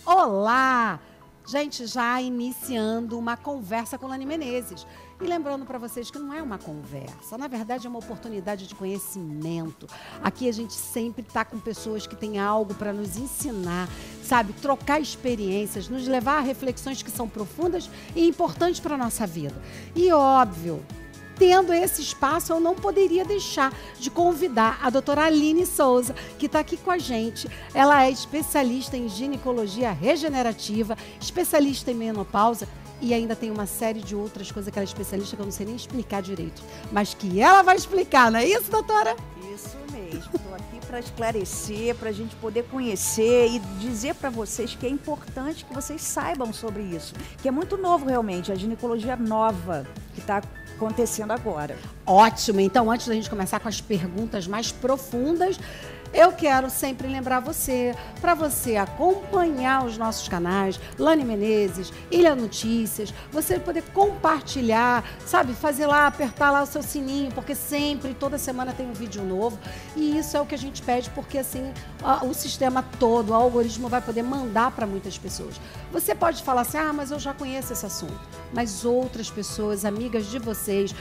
Olá! Gente, já iniciando uma conversa com Lani Menezes. E lembrando para vocês que não é uma conversa, na verdade é uma oportunidade de conhecimento. Aqui a gente sempre está com pessoas que têm algo para nos ensinar, sabe? Trocar experiências, nos levar a reflexões que são profundas e importantes para a nossa vida. E óbvio, tendo esse espaço, eu não poderia deixar de convidar a doutora Aline Souza, que está aqui com a gente. Ela é especialista em ginecologia regenerativa, especialista em menopausa e ainda tem uma série de outras coisas que ela é especialista que eu não sei nem explicar direito, mas que ela vai explicar, não é isso, doutora? Isso mesmo, estou aqui para esclarecer, para a gente poder conhecer e dizer para vocês que é importante que vocês saibam sobre isso, que é muito novo realmente, a ginecologia nova que está acontecendo agora. Ótimo, então antes da gente começar com as perguntas mais profundas, eu quero sempre lembrar você, para você acompanhar os nossos canais, Lani Menezes, Ilha Notícias, você poder compartilhar, sabe, fazer lá, apertar lá o seu sininho, porque sempre, toda semana tem um vídeo novo, e isso é o que a gente pede, porque assim, o sistema todo, o algoritmo vai poder mandar para muitas pessoas. Você pode falar assim, mas eu já conheço esse assunto, mas outras pessoas, amigas de vocês,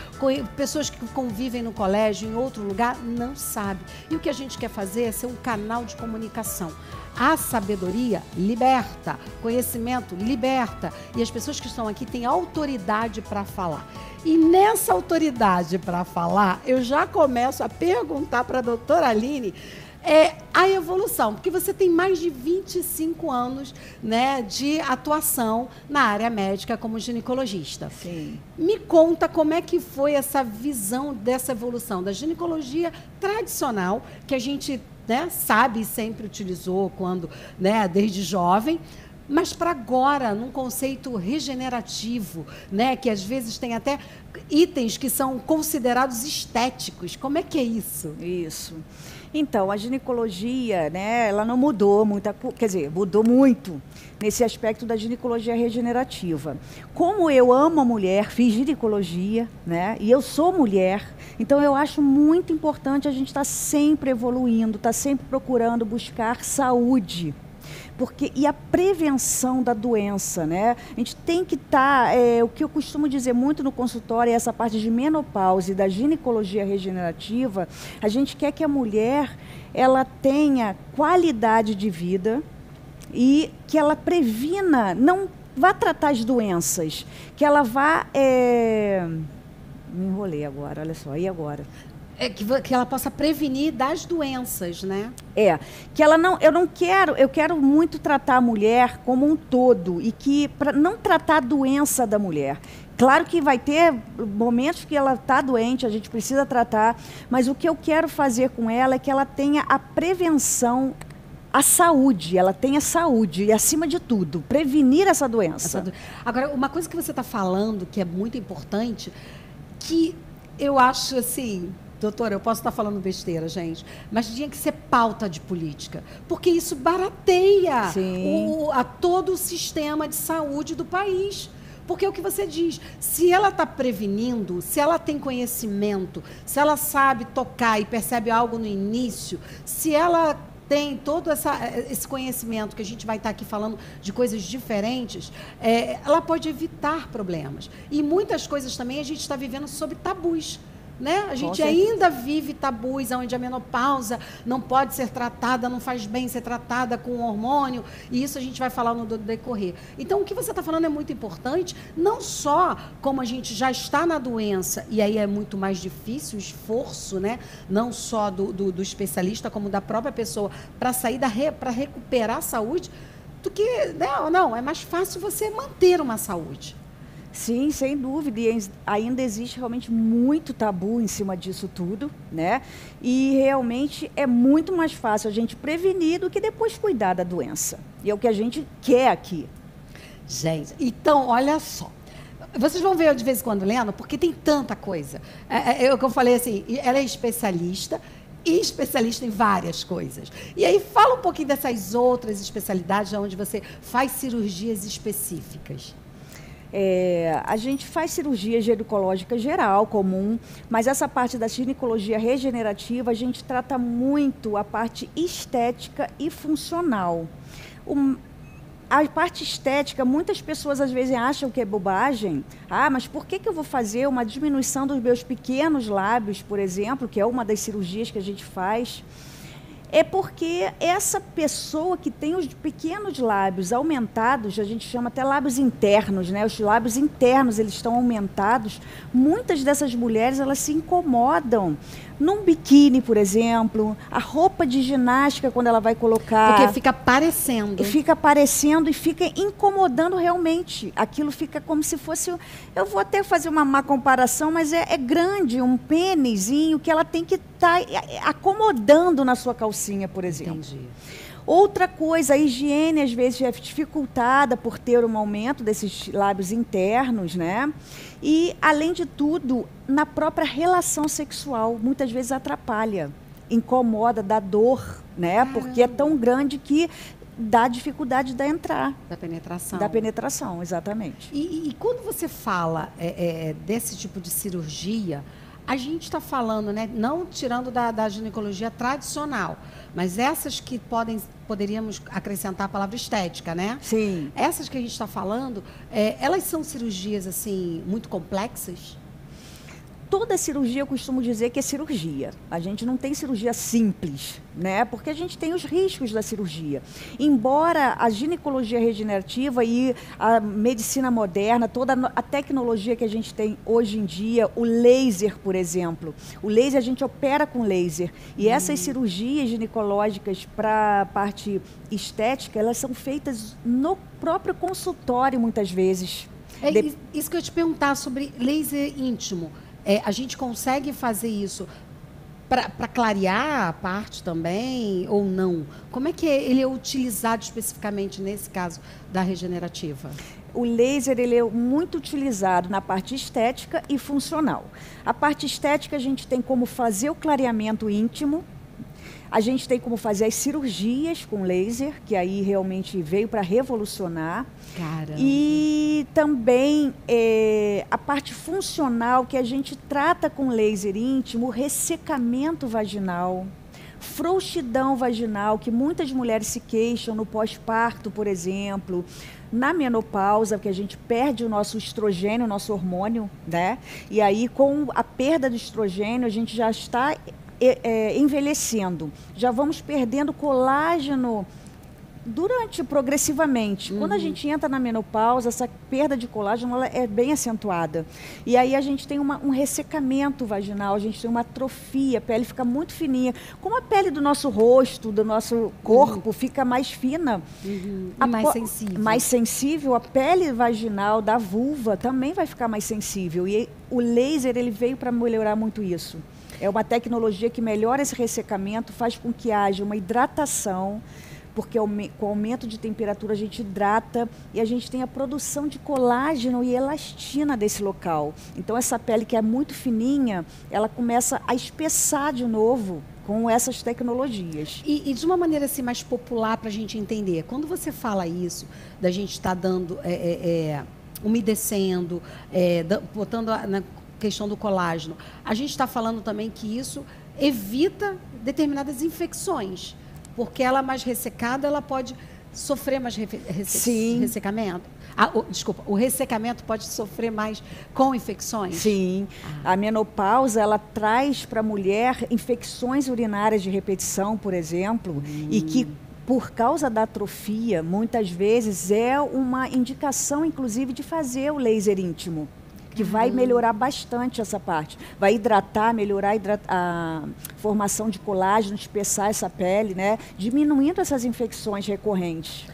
pessoas que convivem no colégio, em outro lugar, não sabem. E o que a gente quer fazer é ser um canal de comunicação. A sabedoria liberta, conhecimento liberta, e as pessoas que estão aqui têm autoridade para falar. E nessa autoridade para falar, eu já começo a perguntar para a doutora Aline a evolução, porque você tem mais de 25 anos, né, de atuação na área médica como ginecologista. Sim. Me conta como é que foi essa visão dessa evolução da ginecologia tradicional, que a gente, né, sabe e sempre utilizou quando, né, desde jovem, mas para agora, num conceito regenerativo, né, que às vezes tem até itens que são considerados estéticos. Como é que é isso? Isso. Então, a ginecologia, né, ela não mudou quer dizer, mudou muito nesse aspecto da ginecologia regenerativa. Como eu amo a mulher, fiz ginecologia, né, e eu sou mulher, então eu acho muito importante a gente estar sempre evoluindo, estar sempre procurando buscar saúde. E a prevenção da doença, né? A gente tem que estar, o que eu costumo dizer muito no consultório, é essa parte de menopausa e da ginecologia regenerativa, a gente quer que a mulher, ela tenha qualidade de vida e que ela previna, não vá tratar as doenças, que ela vá... Me enrolei agora, olha só, e agora? Que ela possa prevenir das doenças, né? Que ela não, eu quero muito tratar a mulher como um todo e que para não tratar a doença da mulher. Claro que vai ter momentos que ela está doente, a gente precisa tratar, mas o que eu quero fazer com ela é que ela tenha a prevenção, a saúde, ela tenha saúde e, acima de tudo, prevenir essa doença. Agora, uma coisa que você está falando que é muito importante, que eu acho assim... Doutora, eu posso estar falando besteira, gente, mas tinha que ser pauta de política, porque isso barateia a todo o sistema de saúde do país. Porque é o que você diz, se ela está prevenindo, se ela tem conhecimento, se ela sabe tocar e percebe algo no início, se ela tem todo esse conhecimento, que a gente vai estar aqui falando de coisas diferentes, ela pode evitar problemas. E muitas coisas também a gente está vivendo sob tabus. Né? A gente ainda vive tabus onde a menopausa não pode ser tratada, não faz bem ser tratada com hormônio, e isso a gente vai falar no decorrer. Então, o que você está falando é muito importante, não só como a gente já está na doença, e aí é muito mais difícil o esforço, né? Não só do especialista, como da própria pessoa, para sair, para recuperar a saúde, do que, não, é mais fácil você manter uma saúde. Sim, sem dúvida, e ainda existe realmente muito tabu em cima disso tudo, né? E realmente é muito mais fácil a gente prevenir do que depois cuidar da doença. E é o que a gente quer aqui. Gente, então, olha só. Vocês vão ver eu de vez em quando lendo, porque tem tanta coisa. Eu falei assim, ela é especialista e especialista em várias coisas. E aí fala um pouquinho dessas outras especialidades onde você faz cirurgias específicas. A gente faz cirurgia ginecológica geral, comum, mas essa parte da ginecologia regenerativa, a gente trata muito a parte estética e funcional. A parte estética, muitas pessoas às vezes acham que é bobagem. Ah, mas por que eu vou fazer uma diminuição dos meus pequenos lábios, por exemplo, que é uma das cirurgias que a gente faz? É porque essa pessoa que tem os pequenos lábios aumentados, a gente chama até lábios internos, né? Os lábios internos, eles estão aumentados. Muitas dessas mulheres, elas se incomodam. Num biquíni, por exemplo, a roupa de ginástica, quando ela vai colocar... Porque fica aparecendo. Fica aparecendo e fica incomodando realmente. Aquilo fica como se fosse... Eu vou até fazer uma má comparação, mas é grande, um pênisinho que ela tem que estar acomodando na sua calcinha, por exemplo. Entendi. Outra coisa, a higiene às vezes é dificultada por ter um aumento desses lábios internos, né? E, além de tudo, na própria relação sexual, muitas vezes atrapalha, incomoda, dá dor, né? Caramba. Porque é tão grande que dá dificuldade de entrar. Da penetração. Da penetração, exatamente. E quando você fala desse tipo de cirurgia, a gente está falando, né, não tirando da ginecologia tradicional, mas essas que poderíamos acrescentar a palavra estética, né? Sim. Essas que a gente está falando, elas são cirurgias assim muito complexas? Toda cirurgia, eu costumo dizer que é cirurgia. A gente não tem cirurgia simples, né? Porque a gente tem os riscos da cirurgia. Embora a ginecologia regenerativa e a medicina moderna, toda a tecnologia que a gente tem hoje em dia, o laser, por exemplo. O laser, a gente opera com laser. E essas cirurgias ginecológicas para a parte estética, elas são feitas no próprio consultório, muitas vezes. Isso que eu ia te perguntar sobre laser íntimo. A gente consegue fazer isso para clarear a parte também ou não? Como é que ele é utilizado especificamente nesse caso da regenerativa? O laser ele é muito utilizado na parte estética e funcional. A parte estética a gente tem como fazer o clareamento íntimo, a gente tem como fazer as cirurgias com laser, que aí realmente veio para revolucionar. Caramba. E também a parte funcional, que a gente trata com laser íntimo, ressecamento vaginal, frouxidão vaginal, que muitas mulheres se queixam no pós-parto, por exemplo, na menopausa, que a gente perde o nosso estrogênio, o nosso hormônio, né? E aí, com a perda do estrogênio, a gente já está envelhecendo, já vamos perdendo colágeno progressivamente. Quando a gente entra na menopausa, essa perda de colágeno ela é bem acentuada. E aí a gente tem um ressecamento vaginal, a gente tem uma atrofia, a pele fica muito fininha. Como a pele do nosso rosto, do nosso corpo fica mais fina, E mais sensível. Mais sensível, a pele vaginal da vulva também vai ficar mais sensível. E o laser ele veio para melhorar muito isso. É uma tecnologia que melhora esse ressecamento, faz com que haja uma hidratação, porque com o aumento de temperatura a gente hidrata e a gente tem a produção de colágeno e elastina desse local. Então essa pele que é muito fininha, ela começa a espessar de novo com essas tecnologias. E de uma maneira assim mais popular para a gente entender, quando você fala isso, da gente estar dando, umedecendo, botando na questão do colágeno, a gente está falando também que isso evita determinadas infecções, porque ela mais ressecada, ela pode sofrer mais ressecamento. Desculpa, o ressecamento pode sofrer mais com infecções? Sim. A menopausa, ela traz para a mulher infecções urinárias de repetição, por exemplo, e que por causa da atrofia, muitas vezes é uma indicação, inclusive, de fazer o laser íntimo, que vai melhorar bastante essa parte. Vai hidratar, melhorar a formação de colágeno, espessar essa pele, né? Diminuindo essas infecções recorrentes.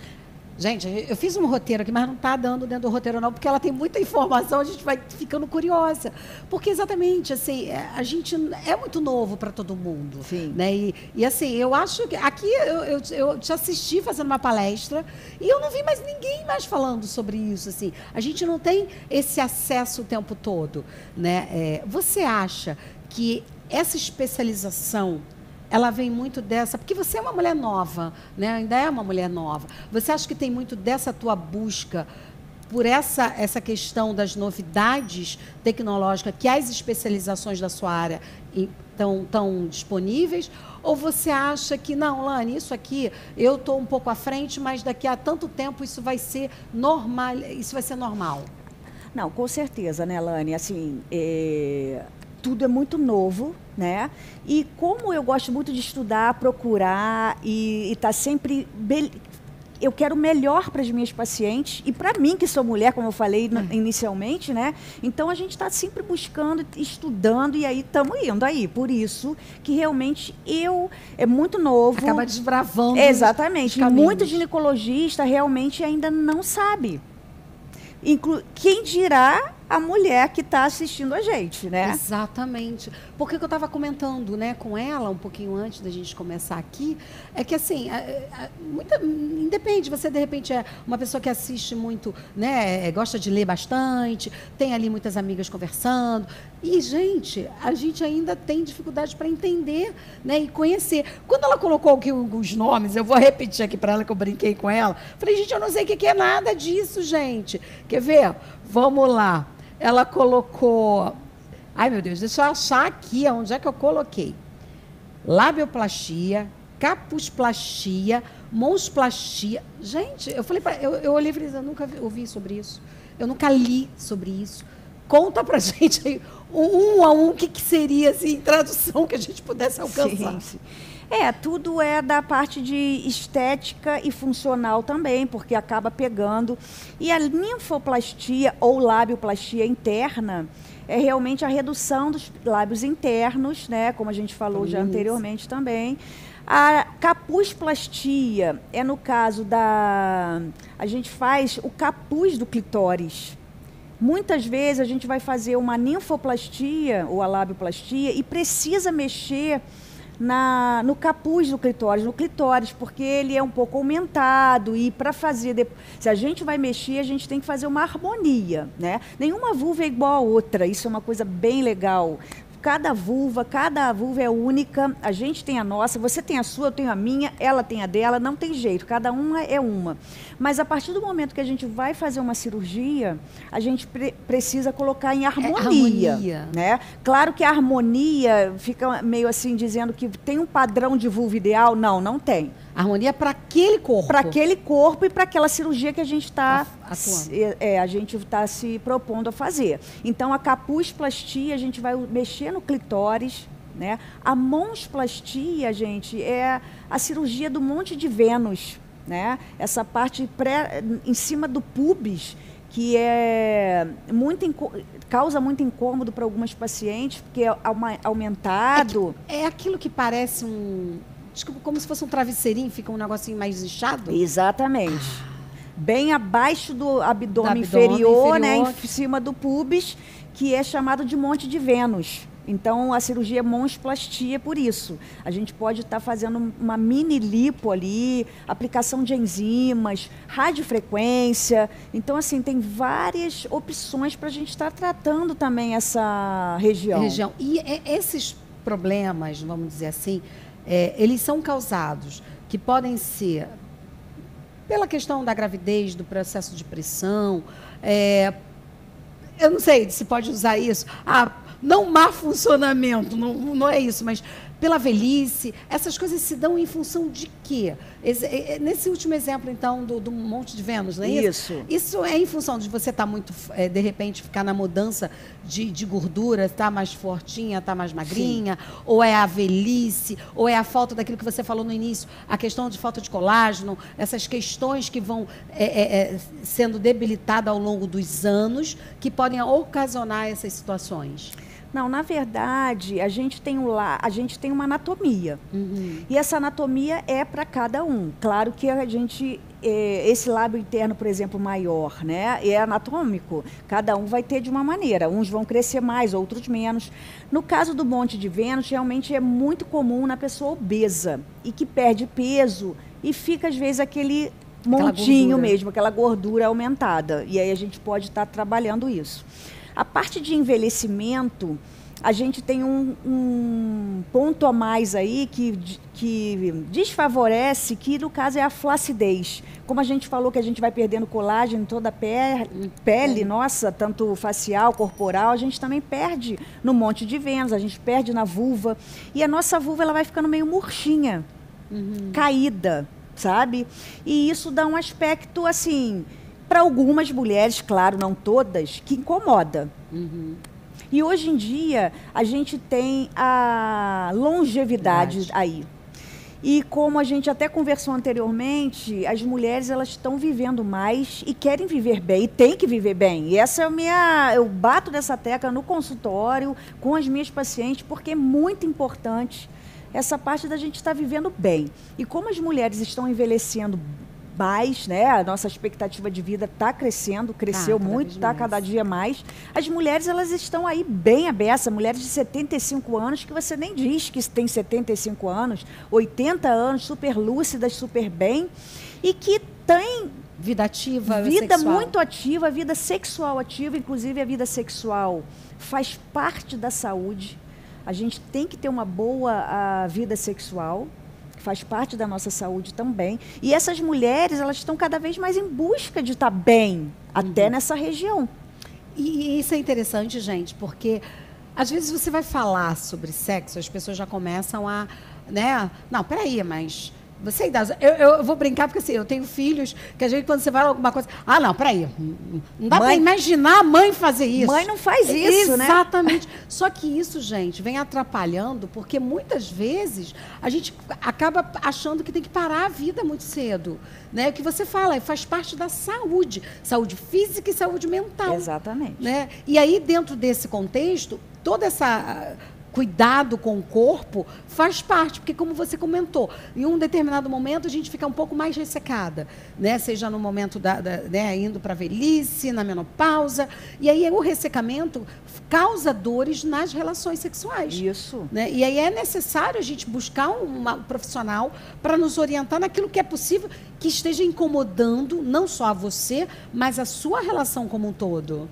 Gente, eu fiz um roteiro aqui, mas não está dando dentro do roteiro não, porque ela tem muita informação, a gente vai ficando curiosa. Porque exatamente, assim, a gente é muito novo para todo mundo. Sim. Né? E assim, eu acho que aqui eu te assisti fazendo uma palestra e eu não vi mais ninguém mais falando sobre isso. Assim. A gente não tem esse acesso o tempo todo. Né? Você acha que essa especialização ela vem muito dessa... Porque você é uma mulher nova, né? Ainda é uma mulher nova. Você acha que tem muito dessa tua busca por essa questão das novidades tecnológicas, que as especializações da sua área estão disponíveis? Ou você acha que, não, Lani, isso aqui, eu estou um pouco à frente, mas daqui a tanto tempo isso vai ser normal, isso vai ser normal? Não, com certeza, né, Lani? Assim, tudo é muito novo, né? E como eu gosto muito de estudar, procurar e estar sempre... Eu quero o melhor para as minhas pacientes e para mim, que sou mulher, como eu falei inicialmente, né? Então, a gente está sempre buscando, estudando e aí estamos indo aí. Por isso que realmente é muito novo. Acaba desbravando. Exatamente. E muito ginecologista realmente ainda não sabe. Quem dirá a mulher que está assistindo a gente, né? Exatamente. Porque o que eu estava comentando, né, com ela, um pouquinho antes da gente começar aqui, é que, assim, independe, você, de repente, é uma pessoa que assiste muito, né, gosta de ler bastante, tem ali muitas amigas conversando, e, gente, a gente ainda tem dificuldade para entender, né, e conhecer. Quando ela colocou aqui alguns nomes, eu vou repetir aqui para ela, que eu brinquei com ela, falei, gente, eu não sei o que é nada disso, gente. Quer ver? Vamos lá. Ela colocou... Ai, meu Deus, deixa eu achar aqui onde é que eu coloquei. Labioplastia, capusplastia, monsplastia. Gente, eu falei eu olhei e falei, eu nunca ouvi sobre isso. Eu nunca li sobre isso. Conta pra gente aí, um a um, o que seria, assim, em tradução, que a gente pudesse alcançar. Sim, sim. Tudo é da parte de estética e funcional também, porque acaba pegando. E a linfoplastia ou labioplastia interna é realmente a redução dos lábios internos, né? Como a gente falou já anteriormente também. A capusplastia é no caso a gente faz o capuz do clitóris. Muitas vezes a gente vai fazer uma ninfoplastia ou a labioplastia e precisa mexer no capuz do clitóris, no clitóris, porque ele é um pouco aumentado e para fazer, se a gente vai mexer, a gente tem que fazer uma harmonia, né? Nenhuma vulva é igual a outra, isso é uma coisa bem legal. Cada vulva é única, a gente tem a nossa, você tem a sua, eu tenho a minha, ela tem a dela, não tem jeito, cada uma é uma. Mas a partir do momento que a gente vai fazer uma cirurgia, a gente precisa colocar em harmonia, né? Claro que a harmonia fica meio assim dizendo que tem um padrão de vulva ideal, não tem. Harmonia para aquele corpo. Para aquele corpo e para aquela cirurgia que a gente está a gente está se propondo a fazer. Então, a capusplastia, a gente vai mexer no clitóris, né? A monsplastia, gente, é a cirurgia do monte de Vênus, né? Essa parte em cima do pubis, que causa muito incômodo para algumas pacientes, porque é aumentado. É aquilo que parece como se fosse um travesseirinho, fica um negocinho mais inchado? Exatamente. Bem abaixo do abdômen inferior, né, em cima do pubis, que é chamado de monte de Vênus. Então, a cirurgia é monsplastia por isso. A gente pode estar fazendo uma mini lipo ali, aplicação de enzimas, radiofrequência. Então, assim, tem várias opções para a gente estar tratando também essa região. E esses problemas, vamos dizer assim, eles são causados, que podem ser pela questão da gravidez, do processo de pressão, eu não sei se pode usar isso, não má funcionamento, não é isso, mas pela velhice, essas coisas se dão em função de quê? Nesse último exemplo, então, do Monte de Vênus, não é isso? Isso é em função de você estar muito, de repente, ficar na mudança de gordura, estar mais fortinha, estar mais magrinha, sim, ou é a velhice, ou é a falta daquilo que você falou no início, a questão de falta de colágeno, essas questões que vão sendo debilitadas ao longo dos anos, que podem ocasionar essas situações. Não, na verdade, a gente tem uma anatomia. Uhum. E essa anatomia é para cada um. Claro que a gente, esse lábio interno, por exemplo, maior, né, é anatômico. Cada um vai ter de uma maneira. Uns vão crescer mais, outros menos. No caso do Monte de Vênus, realmente é muito comum na pessoa obesa e que perde peso e fica, às vezes, aquele montinho mesmo, aquela gordura aumentada. E aí a gente pode estar trabalhando isso. A parte de envelhecimento, a gente tem um ponto a mais aí que desfavorece, que no caso é a flacidez. Como a gente falou que a gente vai perdendo colágeno em toda a pele nossa, tanto facial, corporal, a gente também perde no monte de venas, a gente perde na vulva. E a nossa vulva ela vai ficando meio murchinha, caída, sabe? E isso dá um aspecto, assim, para algumas mulheres, claro, não todas, que incomoda. E hoje em dia, a gente tem a longevidade aí. E como a gente até conversou anteriormente, as mulheres elas estão vivendo mais e querem viver bem, e tem que viver bem. E essa é eu bato nessa tecla no consultório, com as minhas pacientes, porque é muito importante essa parte da gente estar vivendo bem. E como as mulheres estão envelhecendo mais, né? A nossa expectativa de vida está crescendo, cresceu muito, está cada dia mais. As mulheres, elas estão aí bem abertas, mulheres de 75 anos, que você nem diz que tem 75 anos, 80 anos, super lúcidas, super bem, e que tem vida ativa, vida sexual. Muito ativa, vida sexual ativa, inclusive a vida sexual faz parte da saúde. A gente tem que ter uma boa vida sexual, faz parte da nossa saúde também. E essas mulheres, elas estão cada vez mais em busca de estar bem, até nessa região. E isso é interessante, gente, porque às vezes você vai falar sobre sexo, as pessoas já começam a, né? Não, peraí, mas você é idosa. Eu vou brincar, porque assim, eu tenho filhos, que a gente, quando você fala alguma coisa... Ah, não, peraí. Não dá para imaginar a mãe fazer isso. Mãe não faz isso, né? Exatamente. Só que isso, gente, vem atrapalhando, porque muitas vezes a gente acaba achando que tem que parar a vida muito cedo. Né? O que você fala, faz parte da saúde. Saúde física e saúde mental. Exatamente. Né? E aí, dentro desse contexto, toda essa... cuidado com o corpo faz parte, porque como você comentou, em um determinado momento a gente fica um pouco mais ressecada, né? Seja no momento né, indo para a velhice, na menopausa, e aí o ressecamento causa dores nas relações sexuais. Isso. Né? E aí é necessário a gente buscar um profissional para nos orientar naquilo que é possível, que esteja incomodando não só a você, mas a sua relação como um todo.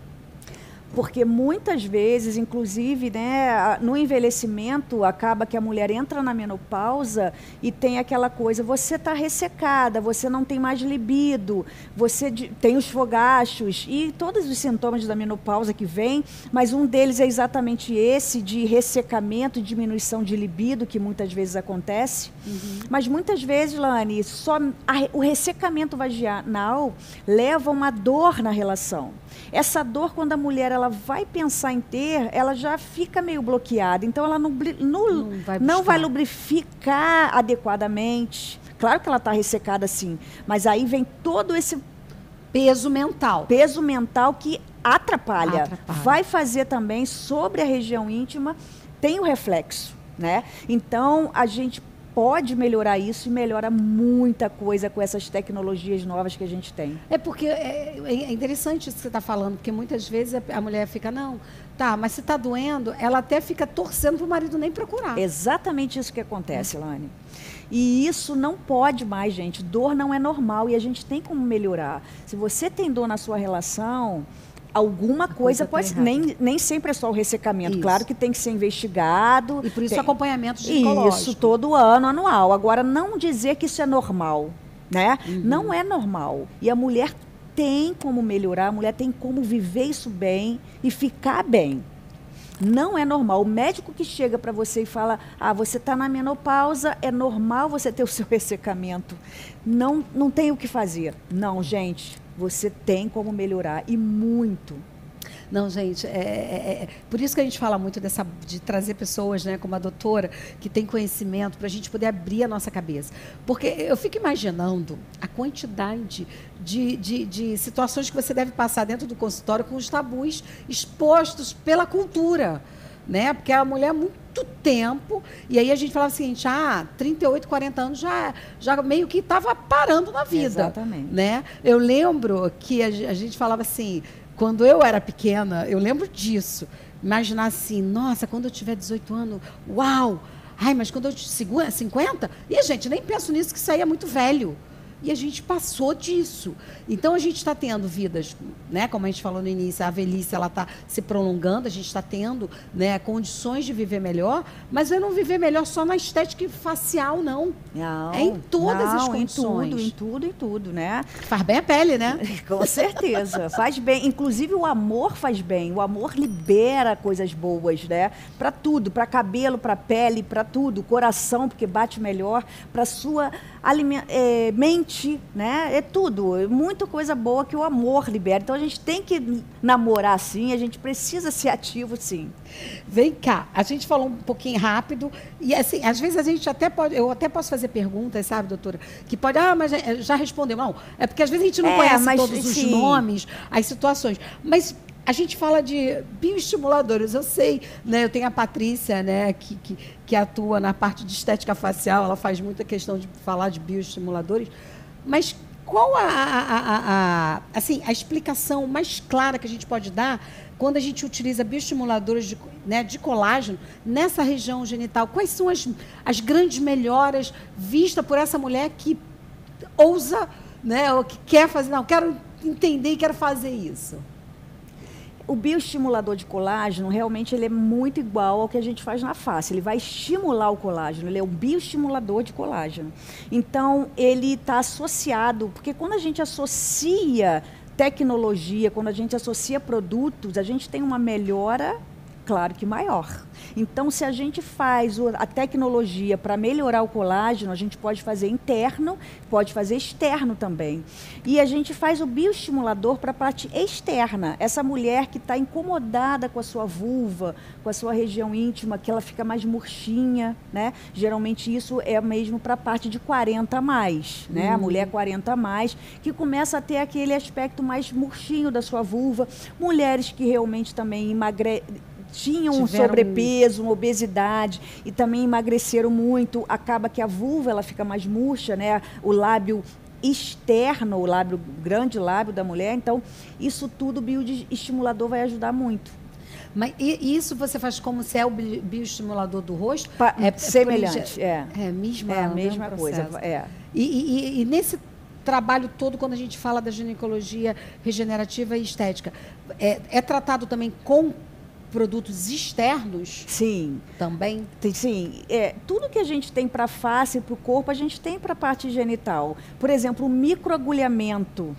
Porque muitas vezes, inclusive, né, no envelhecimento, acaba que a mulher entra na menopausa e tem aquela coisa, você está ressecada, você não tem mais libido, você tem os fogachos e todos os sintomas da menopausa que vêm, mas um deles é exatamente esse de ressecamento e diminuição de libido, que muitas vezes acontece. Mas muitas vezes, Lani, o ressecamento vaginal leva a uma dor na relação. Essa dor, quando a mulher ela vai pensar em ter, ela já fica meio bloqueada. Então, ela não vai lubrificar adequadamente. Claro que ela está ressecada, sim. Mas aí vem todo esse peso mental. Peso mental que atrapalha. Vai fazer também sobre a região íntima, tem o reflexo, né? Então, a gente pode melhorar isso e melhora muita coisa com essas tecnologias novas que a gente tem. É porque é interessante isso que você está falando, porque muitas vezes a mulher fica, não, tá, mas se está doendo, ela até fica torcendo para o marido nem procurar. Exatamente isso que acontece, Lani. E isso não pode mais, gente. Dor não é normal e a gente tem como melhorar. Se você tem dor na sua relação... Alguma coisa pode... Nem sempre é só o ressecamento. Isso. Claro que tem que ser investigado. E por isso acompanhamento ginecológico. Isso, todo ano, anual. Agora, não dizer que isso é normal, né? Não é normal. E a mulher tem como melhorar, a mulher tem como viver isso bem e ficar bem. Não é normal. O médico que chega para você e fala, você está na menopausa, é normal você ter o seu ressecamento. Não tem o que fazer. Não, gente... Você tem como melhorar, e muito. Não, gente, por isso que a gente fala muito de trazer pessoas, né, como a doutora, que tem conhecimento, para a gente poder abrir a nossa cabeça. Porque eu fico imaginando a quantidade de situações que você deve passar dentro do consultório com os tabus expostos pela cultura. Né? Porque a mulher há muito tempo, e aí a gente falava o seguinte, 38, 40 anos já meio que estava parando na vida. Exatamente. Né? Eu lembro que a gente falava assim, quando eu era pequena, eu lembro disso, imaginar assim, nossa, quando eu tiver 18 anos, uau! Ai, mas quando eu tiver 50? E, gente, nem penso nisso, que isso aí é muito velho. E a gente passou disso. Então, a gente está tendo vidas, né, como a gente falou no início, a velhice ela está se prolongando, a gente está tendo, né, condições de viver melhor, mas é não viver melhor só na estética facial, não. Não, é em todas as condições. em tudo, né? Faz bem a pele, né? Com certeza, faz bem. Inclusive o amor faz bem, o amor libera coisas boas, né? Para tudo, para cabelo, para pele, para tudo, coração, porque bate melhor, para sua mente, né? É tudo, muita coisa boa que o amor libera. Então a gente tem que namorar sim, a gente precisa ser ativo sim. Vem cá, a gente falou um pouquinho rápido e assim, às vezes a gente até pode, eu até posso fazer perguntas, sabe, doutora, que pode, mas já respondeu, não, é porque às vezes a gente não conhece todos os nomes, as situações, mas a gente fala de bioestimuladores, eu sei, né, eu tenho a Patrícia, né, que atua na parte de estética facial, ela faz muita questão de falar de bioestimuladores, mas qual assim, a explicação mais clara que a gente pode dar quando a gente utiliza bioestimuladores de colágeno nessa região genital? Quais são as grandes melhoras vistas por essa mulher que ousa, né, ou que quer fazer, não, quero entender e quero fazer isso? O bioestimulador de colágeno, realmente, ele é muito igual ao que a gente faz na face. Ele vai estimular o colágeno, ele é um bioestimulador de colágeno. Então, ele está associado, porque quando a gente associa tecnologia, quando a gente associa produtos, a gente tem uma melhora, claro que maior. Então, se a gente faz a tecnologia para melhorar o colágeno, a gente pode fazer interno, pode fazer externo também. E a gente faz o bioestimulador para a parte externa. Essa mulher que está incomodada com a sua vulva, com a sua região íntima, que ela fica mais murchinha, né? Geralmente isso é mesmo para a parte de 40 a mais, né? A mulher 40 a mais, que começa a ter aquele aspecto mais murchinho da sua vulva. Mulheres que realmente também tinham um sobrepeso, uma obesidade e também emagreceram muito, acaba que a vulva ela fica mais murcha, né? O lábio externo, o grande lábio da mulher, então isso tudo o bioestimulador vai ajudar muito. Mas isso você faz como se é o bioestimulador do rosto? Semelhante, É a mesma coisa. E nesse trabalho todo, quando a gente fala da ginecologia regenerativa e estética, é tratado também com produtos externos? Sim. Também? Sim. Tudo que a gente tem para a face e para o corpo, a gente tem para a parte genital. Por exemplo, o microagulhamento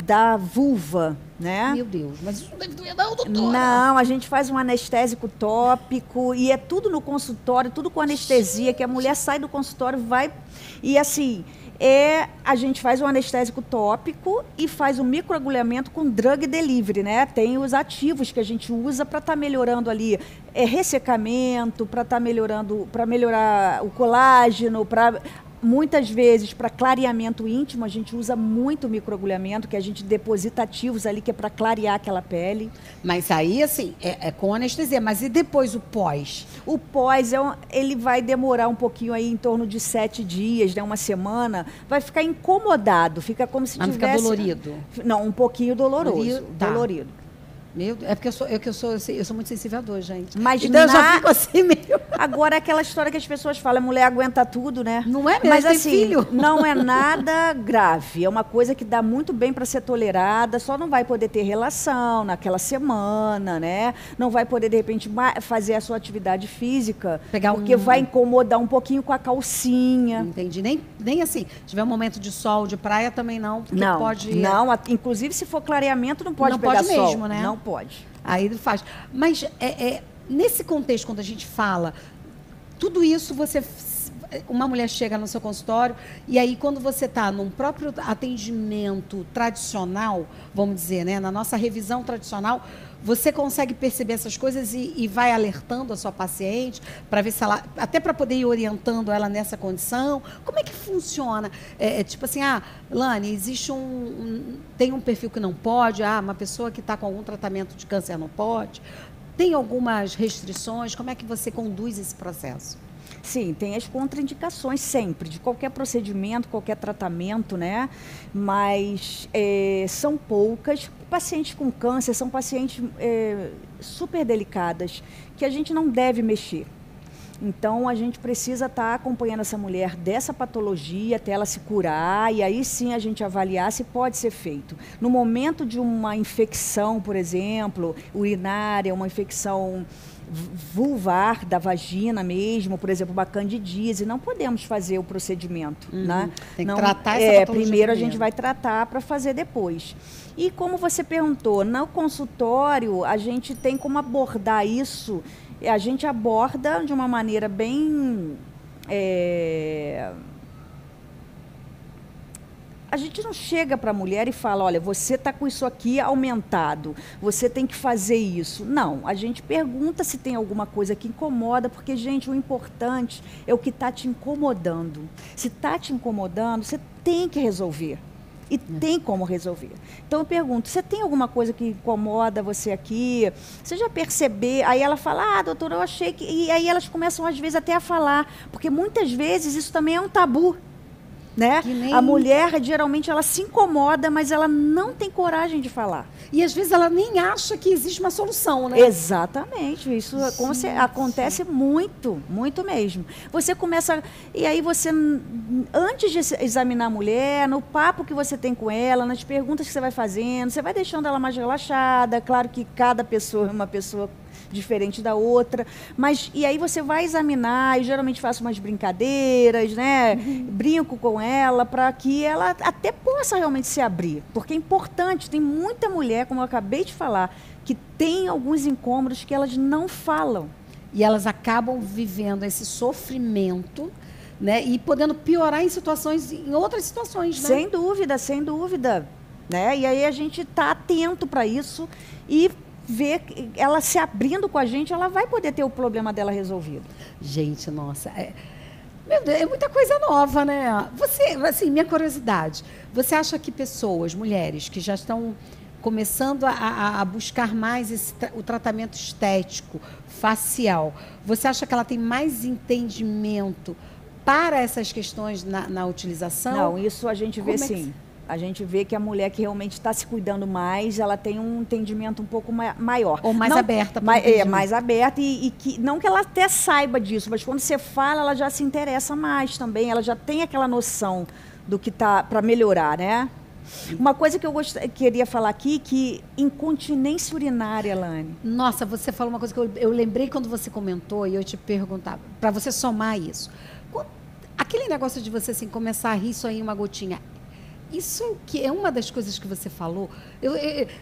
da vulva, né? Meu Deus, mas isso não deve doer não, doutora? Não, a gente faz um anestésico tópico e é tudo no consultório, tudo com anestesia, que a mulher sai do consultório, vai... E assim... a gente faz um anestésico tópico e faz o microagulhamento com drug delivery, né? Tem os ativos que a gente usa para estar melhorando ali ressecamento, para estar melhorando, para melhorar o colágeno, muitas vezes para clareamento íntimo a gente usa muito microagulhamento, que a gente deposita ativos ali que é para clarear aquela pele. Mas aí assim é com anestesia, mas e depois o pós? O pós ele vai demorar um pouquinho aí em torno de 7 dias, né, uma semana, vai ficar incomodado, fica como se tivesse... Fica dolorido? Não, um pouquinho doloroso, dolorido. Meu Deus, é porque eu sou muito sensível a dor, gente. Mas então eu já fico assim meio... Agora é aquela história que as pessoas falam, a mulher aguenta tudo, né? Não é mesmo, mas tem assim, filho. Não é nada grave, é uma coisa que dá muito bem para ser tolerada, só não vai poder ter relação naquela semana, né? Não vai poder, de repente, fazer a sua atividade física, porque vai incomodar um pouquinho com a calcinha. Entendi, nem assim, se tiver um momento de sol, de praia também não, porque não, pode... Não, inclusive se for clareamento não pode pegar sol. Não pode mesmo, né? Não pode. Aí ele faz. Mas nesse contexto, quando a gente fala, tudo isso uma mulher chega no seu consultório e aí quando você está num próprio atendimento tradicional, vamos dizer, né, na nossa revisão tradicional, você consegue perceber essas coisas e vai alertando a sua paciente para ver se ela, até para poder ir orientando ela nessa condição. Como é que funciona? Tipo assim, Lani, existe tem um perfil que não pode, uma pessoa que está com algum tratamento de câncer não pode. Tem algumas restrições? Como é que você conduz esse processo? Sim, tem as contraindicações sempre, de qualquer procedimento, qualquer tratamento, né? Mas são poucas. Pacientes com câncer são pacientes super delicadas, que a gente não deve mexer. Então, a gente precisa estar acompanhando essa mulher dessa patologia até ela se curar, e aí sim a gente avaliar se pode ser feito. No momento de uma infecção, por exemplo, urinária, uma infecção vulvar da vagina mesmo, por exemplo, uma candidíase, não podemos fazer o procedimento. Né? Tem que não, tratar essa patologia primeiro a gente vai tratar para fazer depois. E como você perguntou, no consultório a gente tem como abordar isso. A gente aborda de uma maneira bem... A gente não chega para a mulher e fala, olha, você está com isso aqui aumentado, você tem que fazer isso. Não, a gente pergunta se tem alguma coisa que incomoda, porque, gente, o importante é o que está te incomodando. Se está te incomodando, você tem que resolver. E tem como resolver. Então eu pergunto, você tem alguma coisa que incomoda você aqui? Você já percebeu? Aí ela fala, doutora, eu achei que... E aí elas começam às vezes até a falar, porque muitas vezes isso também é um tabu. Né? A mulher, geralmente, ela se incomoda, mas ela não tem coragem de falar. E às vezes ela nem acha que existe uma solução, né? Exatamente. Isso acontece muito, muito mesmo. Você começa... E aí você, antes de examinar a mulher, no papo que você tem com ela, nas perguntas que você vai fazendo, você vai deixando ela mais relaxada. Claro que cada pessoa é uma pessoa diferente da outra, mas e aí você vai examinar, e geralmente faço umas brincadeiras, né? Brinco com ela para que ela até possa realmente se abrir, porque é importante, tem muita mulher, como eu acabei de falar, que tem alguns incômodos que elas não falam. E elas acabam vivendo esse sofrimento, né? E podendo piorar em outras situações, né? Sem dúvida, sem dúvida, né? E aí a gente está atento para isso e ver ela se abrindo com a gente, ela vai poder ter o problema dela resolvido. Gente, nossa, meu Deus, é muita coisa nova, né? Você, assim, minha curiosidade, você acha que pessoas, mulheres, que já estão começando a buscar mais o tratamento estético, facial, você acha que ela tem mais entendimento para essas questões na utilização? Não, isso a gente vê sim. A gente vê que a mulher que realmente está se cuidando mais, ela tem um entendimento um pouco maior. Ou mais aberta. Mais aberta e que, não que ela até saiba disso, mas quando você fala, ela já se interessa mais também, ela já tem aquela noção do que está para melhorar, né? Uma coisa que eu queria falar aqui, que incontinência urinária, Lani. Nossa, você falou uma coisa que eu lembrei quando você comentou e eu te perguntava, para você somar isso. Aquele negócio de você assim, começar a rir só em uma gotinha, isso que é uma das coisas que você falou,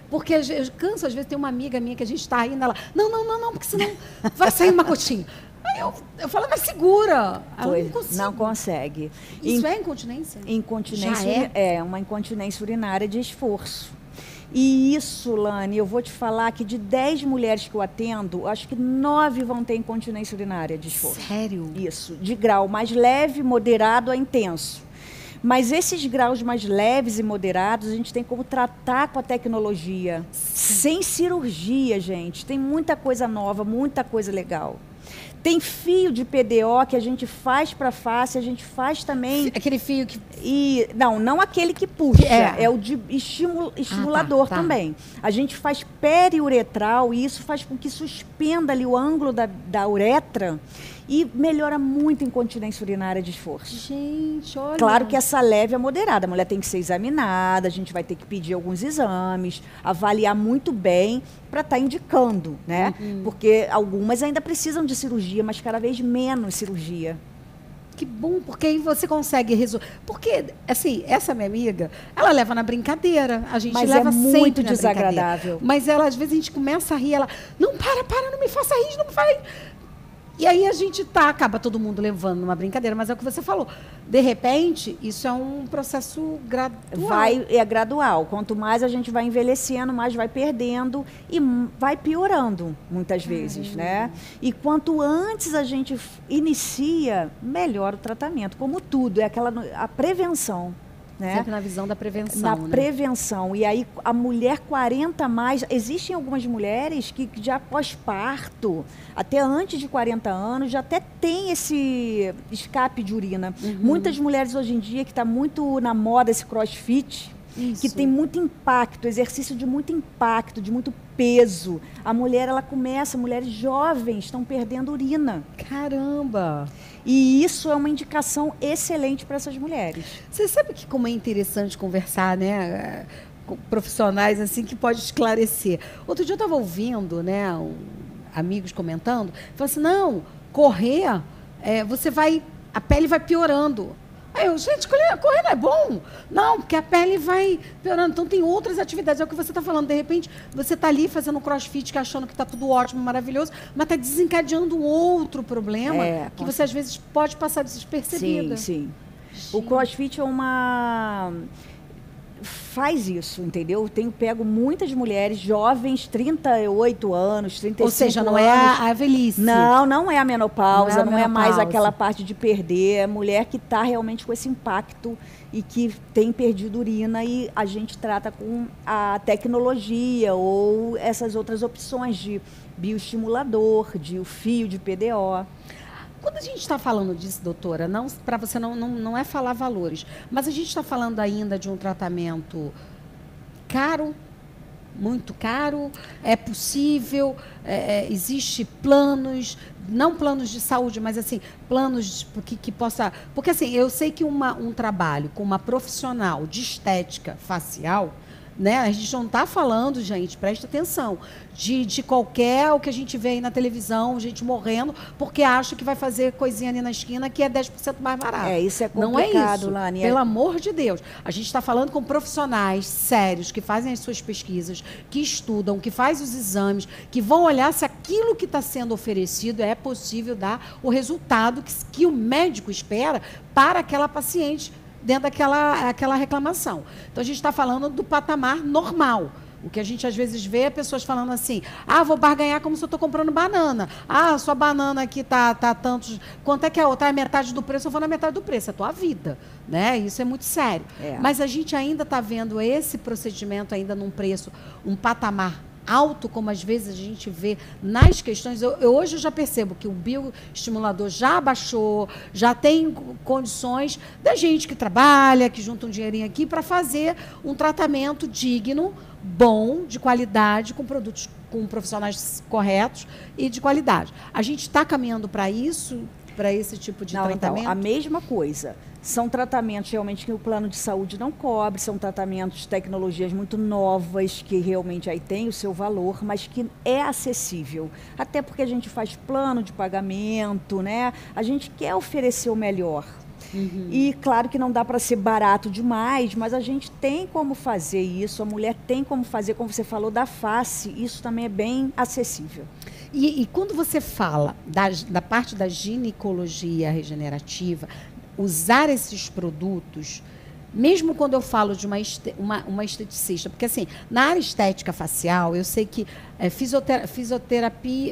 porque eu canso, às vezes tem uma amiga minha que a gente está rindo, ela, não, porque senão vai sair uma gotinha. Aí eu falo, mas segura. Não consegue. Isso é incontinência? Incontinência é uma incontinência urinária de esforço. E isso, Lani, eu vou te falar que de 10 mulheres que eu atendo, acho que 9 vão ter incontinência urinária de esforço. Sério? Isso, de grau mais leve, moderado a intenso. Mas esses graus mais leves e moderados, a gente tem como tratar com a tecnologia. Sem cirurgia, gente. Tem muita coisa nova, muita coisa legal. Tem fio de PDO que a gente faz para face, a gente faz também... Aquele fio que... Não aquele que puxa, é o de estimulador também. A gente faz periuretral e isso faz com que suspenda ali o ângulo da uretra e melhora muito a incontinência urinária de esforço. Gente, olha... Claro que essa leve é moderada, a mulher tem que ser examinada, a gente vai ter que pedir alguns exames, avaliar muito bem para estar indicando, né? Porque algumas ainda precisam de cirurgia, mas cada vez menos cirurgia. Que bom, porque aí você consegue resolver. Porque, assim, essa minha amiga, ela leva na brincadeira. A gente leva sempre muito desagradável. Mas ela, às vezes, a gente começa a rir, ela, não, para, não me faça rir, não me faz. E aí a gente acaba todo mundo levando numa brincadeira, mas é o que você falou. De repente, isso é um processo gradual. É gradual. Quanto mais a gente vai envelhecendo, mais vai perdendo e vai piorando, muitas vezes, né? E quanto antes a gente inicia, melhor o tratamento. Como tudo, é a prevenção. Né? Sempre na visão da prevenção. Prevenção. E aí, a mulher 40 mais... Existem algumas mulheres que já pós-parto, até antes de 40 anos, já até tem esse escape de urina. Muitas mulheres hoje em dia, que está muito na moda esse crossfit, que tem muito impacto, exercício de muito impacto, de muito peso. A mulher, mulheres jovens estão perdendo urina. Caramba! E isso é uma indicação excelente para essas mulheres. Você sabe que como é interessante conversar, né, com profissionais assim que pode esclarecer. Outro dia eu estava ouvindo, né, amigos comentando, falando assim, não, correr, a pele vai piorando. Aí eu, gente, correr não é bom? Não, porque a pele vai piorando. Então, tem outras atividades. É o que você está falando. De repente, você está ali fazendo um crossfit, achando que está tudo ótimo, maravilhoso, mas está desencadeando um outro problema que você, às vezes, pode passar despercebida. Sim, sim. O crossfit faz isso, entendeu? Pego muitas mulheres jovens, 38 anos, 35 anos. Ou seja, não é a velhice. Não é a menopausa, não é mais aquela parte de perder. É mulher que está realmente com esse impacto e que tem perdido urina, e a gente trata com a tecnologia ou essas outras opções de bioestimulador, de fio de PDO. Quando a gente está falando disso, doutora, para você não é falar valores, mas a gente está falando ainda de um tratamento caro, muito caro, é possível, existe planos, não planos de saúde, mas assim, planos que possa... Porque assim, eu sei que um trabalho com uma profissional de estética facial, né? A gente não está falando, gente, presta atenção, de qualquer o que a gente vê aí na televisão, gente morrendo, porque acha que vai fazer coisinha ali na esquina que é 10% mais barato. Isso é complicado, não é isso, Lani. Pelo amor de Deus. A gente está falando com profissionais sérios, que fazem as suas pesquisas, que estudam, que fazem os exames, que vão olhar se aquilo que está sendo oferecido é possível dar o resultado que o médico espera para aquela paciente, dentro daquela reclamação. Então, a gente está falando do patamar normal. O que a gente, às vezes, vê é pessoas falando assim, vou barganhar como se eu estou comprando banana. Sua banana aqui tá tantos... Quanto é que é outra? É metade do preço, eu vou na metade do preço. É a tua vida, né? Isso é muito sério. Mas a gente ainda está vendo esse procedimento ainda num preço, um patamar alto, como às vezes a gente vê nas questões. Hoje eu já percebo que o bioestimulador já abaixou, já tem condições da gente que trabalha, que junta um dinheirinho aqui para fazer um tratamento digno, bom, de qualidade, com produtos, com profissionais corretos e de qualidade. A gente está caminhando para isso, para esse tipo de tratamento? Então, a mesma coisa. São tratamentos realmente que o plano de saúde não cobre, são tratamentos, tecnologias muito novas, que realmente aí tem o seu valor, mas que é acessível. Até porque a gente faz plano de pagamento, né? A gente quer oferecer o melhor. E claro que não dá para ser barato demais, mas a gente tem como fazer isso, a mulher tem como fazer, como você falou, da face, isso também é bem acessível. E quando você fala da parte da ginecologia regenerativa, usar esses produtos, mesmo quando eu falo de uma esteticista, porque assim, na área estética facial, eu sei que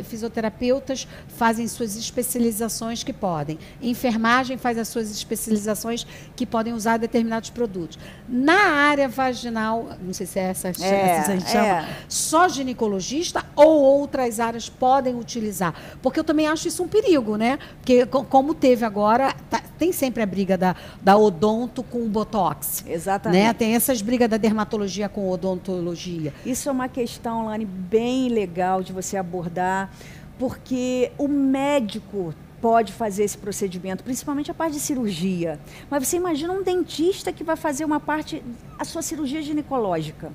fisioterapeutas fazem suas especializações que podem, enfermagem faz as suas especializações que podem usar determinados produtos. Na área vaginal, não sei se é essa que a gente chama, só ginecologista ou outras áreas podem utilizar, porque eu também acho isso um perigo, né? Porque como teve agora, tem sempre a briga da odonto com o botox. Exatamente. Né? Tem essas brigas da dermatologia com odontologia. Isso é uma questão, Lani, bem legal de você abordar, porque o médico pode fazer esse procedimento, principalmente a parte de cirurgia. Mas você imagina um dentista que vai fazer a sua cirurgia ginecológica.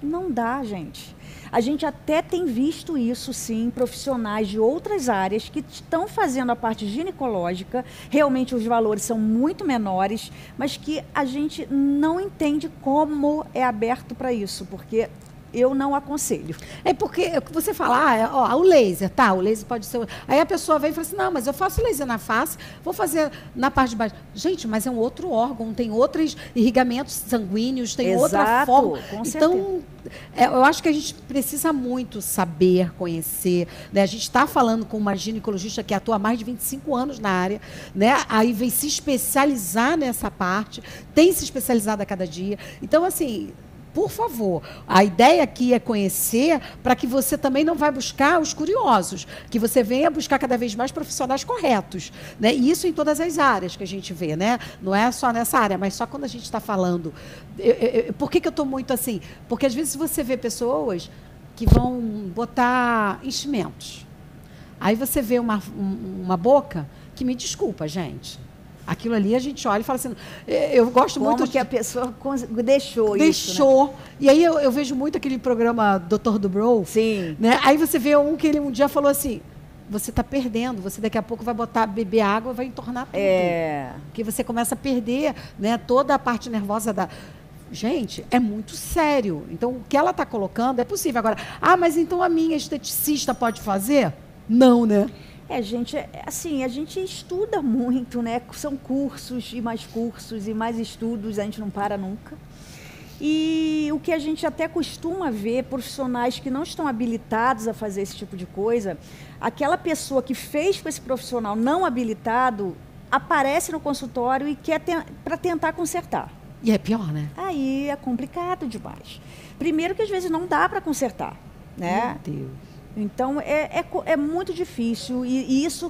Não dá, gente. A gente até tem visto isso, sim, profissionais de outras áreas que estão fazendo a parte ginecológica. Realmente os valores são muito menores, mas que a gente não entende como é aberto para isso, porque eu não aconselho. É porque você fala, o laser, tá? O laser pode ser... Aí a pessoa vem e fala assim, não, mas eu faço laser na face, vou fazer na parte de baixo. Gente, mas é um outro órgão, tem outros irrigamentos sanguíneos, tem outra forma. Com então, eu acho que a gente precisa muito saber, conhecer, né? A gente está falando com uma ginecologista que atua há mais de 25 anos na área, né? Aí vem se especializar nessa parte, tem se especializado a cada dia. Então, assim... por favor, a ideia aqui é conhecer para que você também não vai buscar os curiosos, que você venha buscar cada vez mais profissionais corretos, né? E isso em todas as áreas que a gente vê, né? Não é só nessa área, mas só quando a gente está falando. Por que eu estou muito assim? Porque às vezes você vê pessoas que vão botar enchimentos. Aí você vê uma boca que, me desculpa, gente. Aquilo ali a gente olha e fala assim, eu gosto Como muito... que a pessoa deixou isso, Deixou. Né? E aí eu vejo muito aquele programa Dr. Dubrow. Sim. Né? Aí você vê que ele um dia falou assim, você está perdendo, você daqui a pouco vai beber água e vai entornar tudo. Porque você começa a perder, né, toda a parte nervosa da... Gente, é muito sério. Então, o que ela está colocando é possível. Agora, mas então a minha esteticista pode fazer? Não, né? Gente, assim, a gente estuda muito, né? São cursos e mais estudos, a gente não para nunca. E o que a gente até costuma ver, profissionais que não estão habilitados a fazer esse tipo de coisa, aquela pessoa que fez com esse profissional não habilitado, aparece no consultório e quer para tentar consertar. E é pior, né? Aí é complicado demais. Primeiro que às vezes não dá para consertar, né? Meu Deus. Então, é muito difícil. E isso,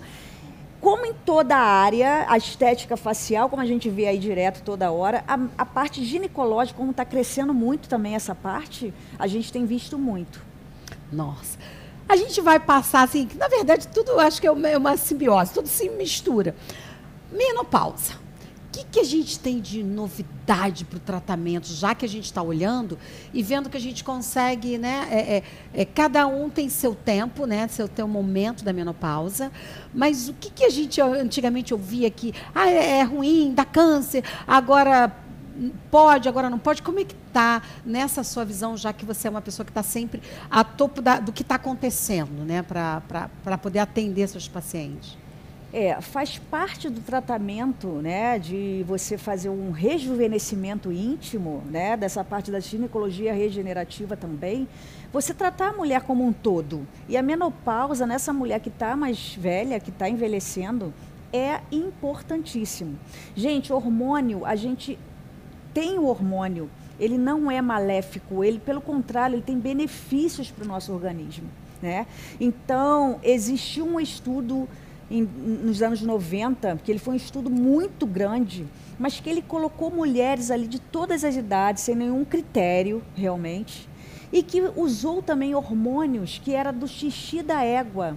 como em toda a área, a estética facial, como a gente vê aí direto toda hora, a parte ginecológica, como está crescendo muito também essa parte, a gente tem visto muito. Nossa. A gente vai passar, assim, que na verdade tudo, acho que é uma simbiose, tudo se mistura. Menopausa. O que a gente tem de novidade para o tratamento, já que a gente está olhando e vendo que a gente consegue, né? Cada um tem seu tempo, né? Seu momento da menopausa. Mas o que a gente antigamente ouvia que é ruim, dá câncer, agora pode, agora não pode? Como é que está nessa sua visão, já que você é uma pessoa que está sempre a topo do que está acontecendo, né? Para poder atender seus pacientes? Faz parte do tratamento, né, de você fazer um rejuvenescimento íntimo, né, dessa parte da ginecologia regenerativa também, você tratar a mulher como um todo. E a menopausa, nessa mulher que está mais velha, que está envelhecendo, é importantíssimo. Gente, hormônio, a gente tem o hormônio, ele não é maléfico, ele, pelo contrário, ele tem benefícios para o nosso organismo, né? Então, existiu um estudo nos anos 90, que ele foi um estudo muito grande, mas que ele colocou mulheres ali de todas as idades, sem nenhum critério, realmente, e que usou também hormônios que era do xixi da égua.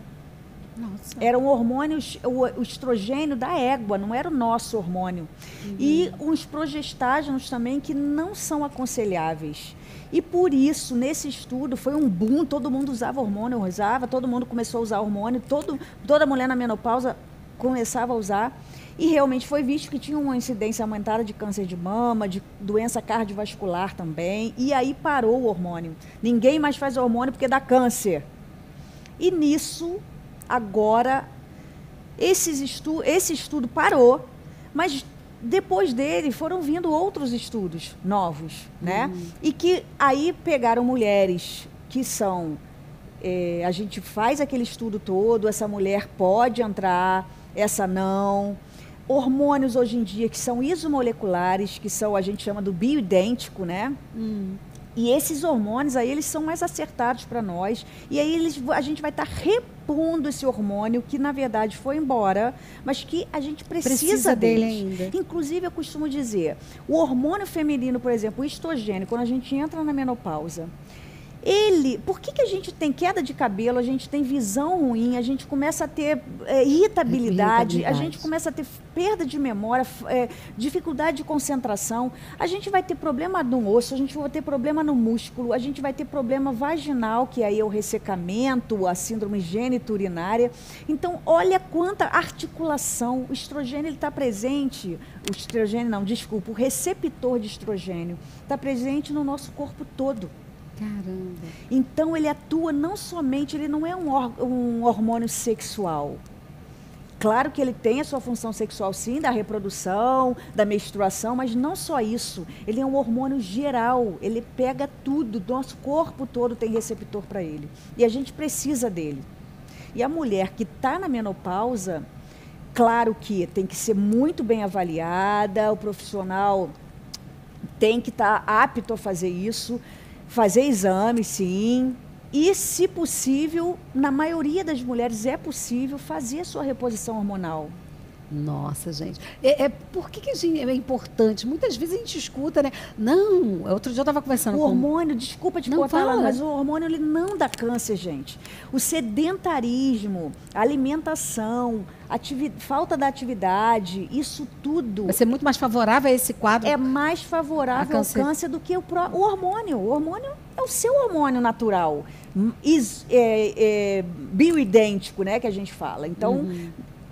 Nossa. Eram hormônios, o estrogênio da égua, não era o nosso hormônio. Uhum. E uns progestágenos também que não são aconselháveis. E por isso, nesse estudo, foi um boom, todo mundo usava hormônio, todo mundo começou a usar hormônio, toda mulher na menopausa começava a usar. E realmente foi visto que tinha uma incidência aumentada de câncer de mama, de doença cardiovascular também. E aí parou o hormônio. Ninguém mais faz hormônio porque dá câncer. E nisso, agora, esse estudo parou, mas depois dele foram vindo outros estudos novos, né? E que aí pegaram mulheres que são... a gente faz aquele estudo todo, essa mulher pode entrar, essa não. Hormônios hoje em dia que são isomoleculares, que são, a gente chama do bioidêntico, né? E esses hormônios aí, eles são mais acertados para nós. E aí a gente vai estar repondo esse hormônio que, na verdade, foi embora, mas que a gente precisa dele ainda. Inclusive, eu costumo dizer, o hormônio feminino, por exemplo, o estrogênio, quando a gente entra na menopausa, por que a gente tem queda de cabelo, a gente tem visão ruim, a gente começa a ter irritabilidade, a gente começa a ter perda de memória, dificuldade de concentração, a gente vai ter problema no osso, a gente vai ter problema no músculo, a gente vai ter problema vaginal, que aí é o ressecamento, a síndrome geniturinária. Então, olha quanta articulação, o estrogênio está presente, o receptor de estrogênio está presente no nosso corpo todo. Caramba. Então, ele atua não somente, ele não é um hormônio sexual. Claro que ele tem a sua função sexual, sim, da reprodução, da menstruação, mas não só isso. Ele é um hormônio geral, ele pega tudo, nosso corpo todo tem receptor para ele. E a gente precisa dele. E a mulher que está na menopausa, claro que tem que ser muito bem avaliada, o profissional tem que estar apto a fazer isso, fazer exame, sim. E, se possível, na maioria das mulheres é possível fazer a sua reposição hormonal. Nossa, gente. Por que a gente, é importante? Muitas vezes a gente escuta, né? Não, outro dia eu estava conversando o hormônio, desculpa te cortar lá, mas o hormônio ele não dá câncer, gente. O sedentarismo, a alimentação, falta da atividade, isso tudo... Vai ser muito mais favorável a esse quadro? É mais favorável ao câncer do que o hormônio. O hormônio é o seu hormônio natural, bioidêntico, né, que a gente fala. Então...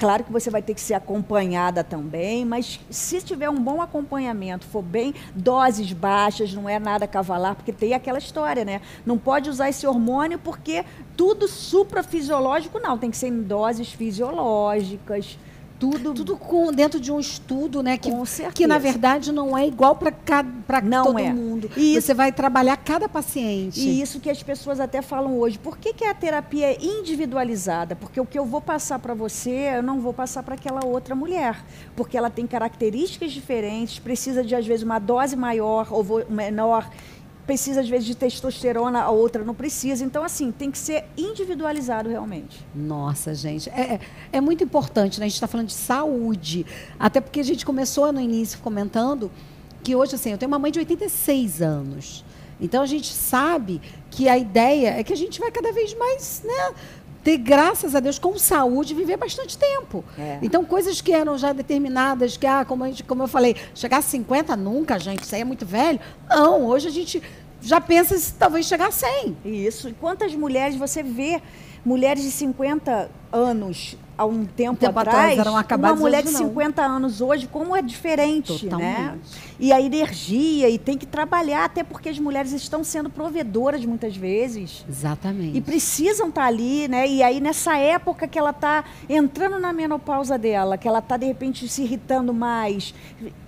Claro que você vai ter que ser acompanhada também, mas se tiver um bom acompanhamento, for bem, doses baixas, não é nada cavalar, porque tem aquela história, né? Não pode usar esse hormônio porque tudo suprafisiológico, não. Tem que ser em doses fisiológicas. Tudo dentro de um estudo, né? Com certeza. Que na verdade não é igual para todo mundo. Você vai trabalhar cada paciente. E isso que as pessoas até falam hoje. Por que a terapia é individualizada? Porque o que eu vou passar para você, eu não vou passar para aquela outra mulher. Porque ela tem características diferentes, precisa de, às vezes, uma dose maior ou menor. Precisa, às vezes, de testosterona, a outra não precisa. Então, assim, tem que ser individualizado realmente. Nossa, gente. É muito importante, né? A gente está falando de saúde. Até porque a gente começou no início comentando que hoje, assim, eu tenho uma mãe de 86 anos. Então, a gente sabe que a ideia é que a gente vai cada vez mais, né? Ter, graças a Deus, com saúde, viver bastante tempo. Então, coisas que eram já determinadas, que, como eu falei, chegar a 50 nunca, gente, isso aí é muito velho. Não, hoje a gente já pensa se talvez chegar a 100. Isso. E quantas mulheres você vê, mulheres de 50 anos há um tempo atrás, eram acabadas, uma mulher de 50 anos hoje, como é diferente, totalmente, né? E a energia, e tem que trabalhar, até porque as mulheres estão sendo provedoras muitas vezes. Exatamente. E precisam estar ali, né? E aí nessa época que ela está entrando na menopausa dela, que ela está de repente se irritando mais,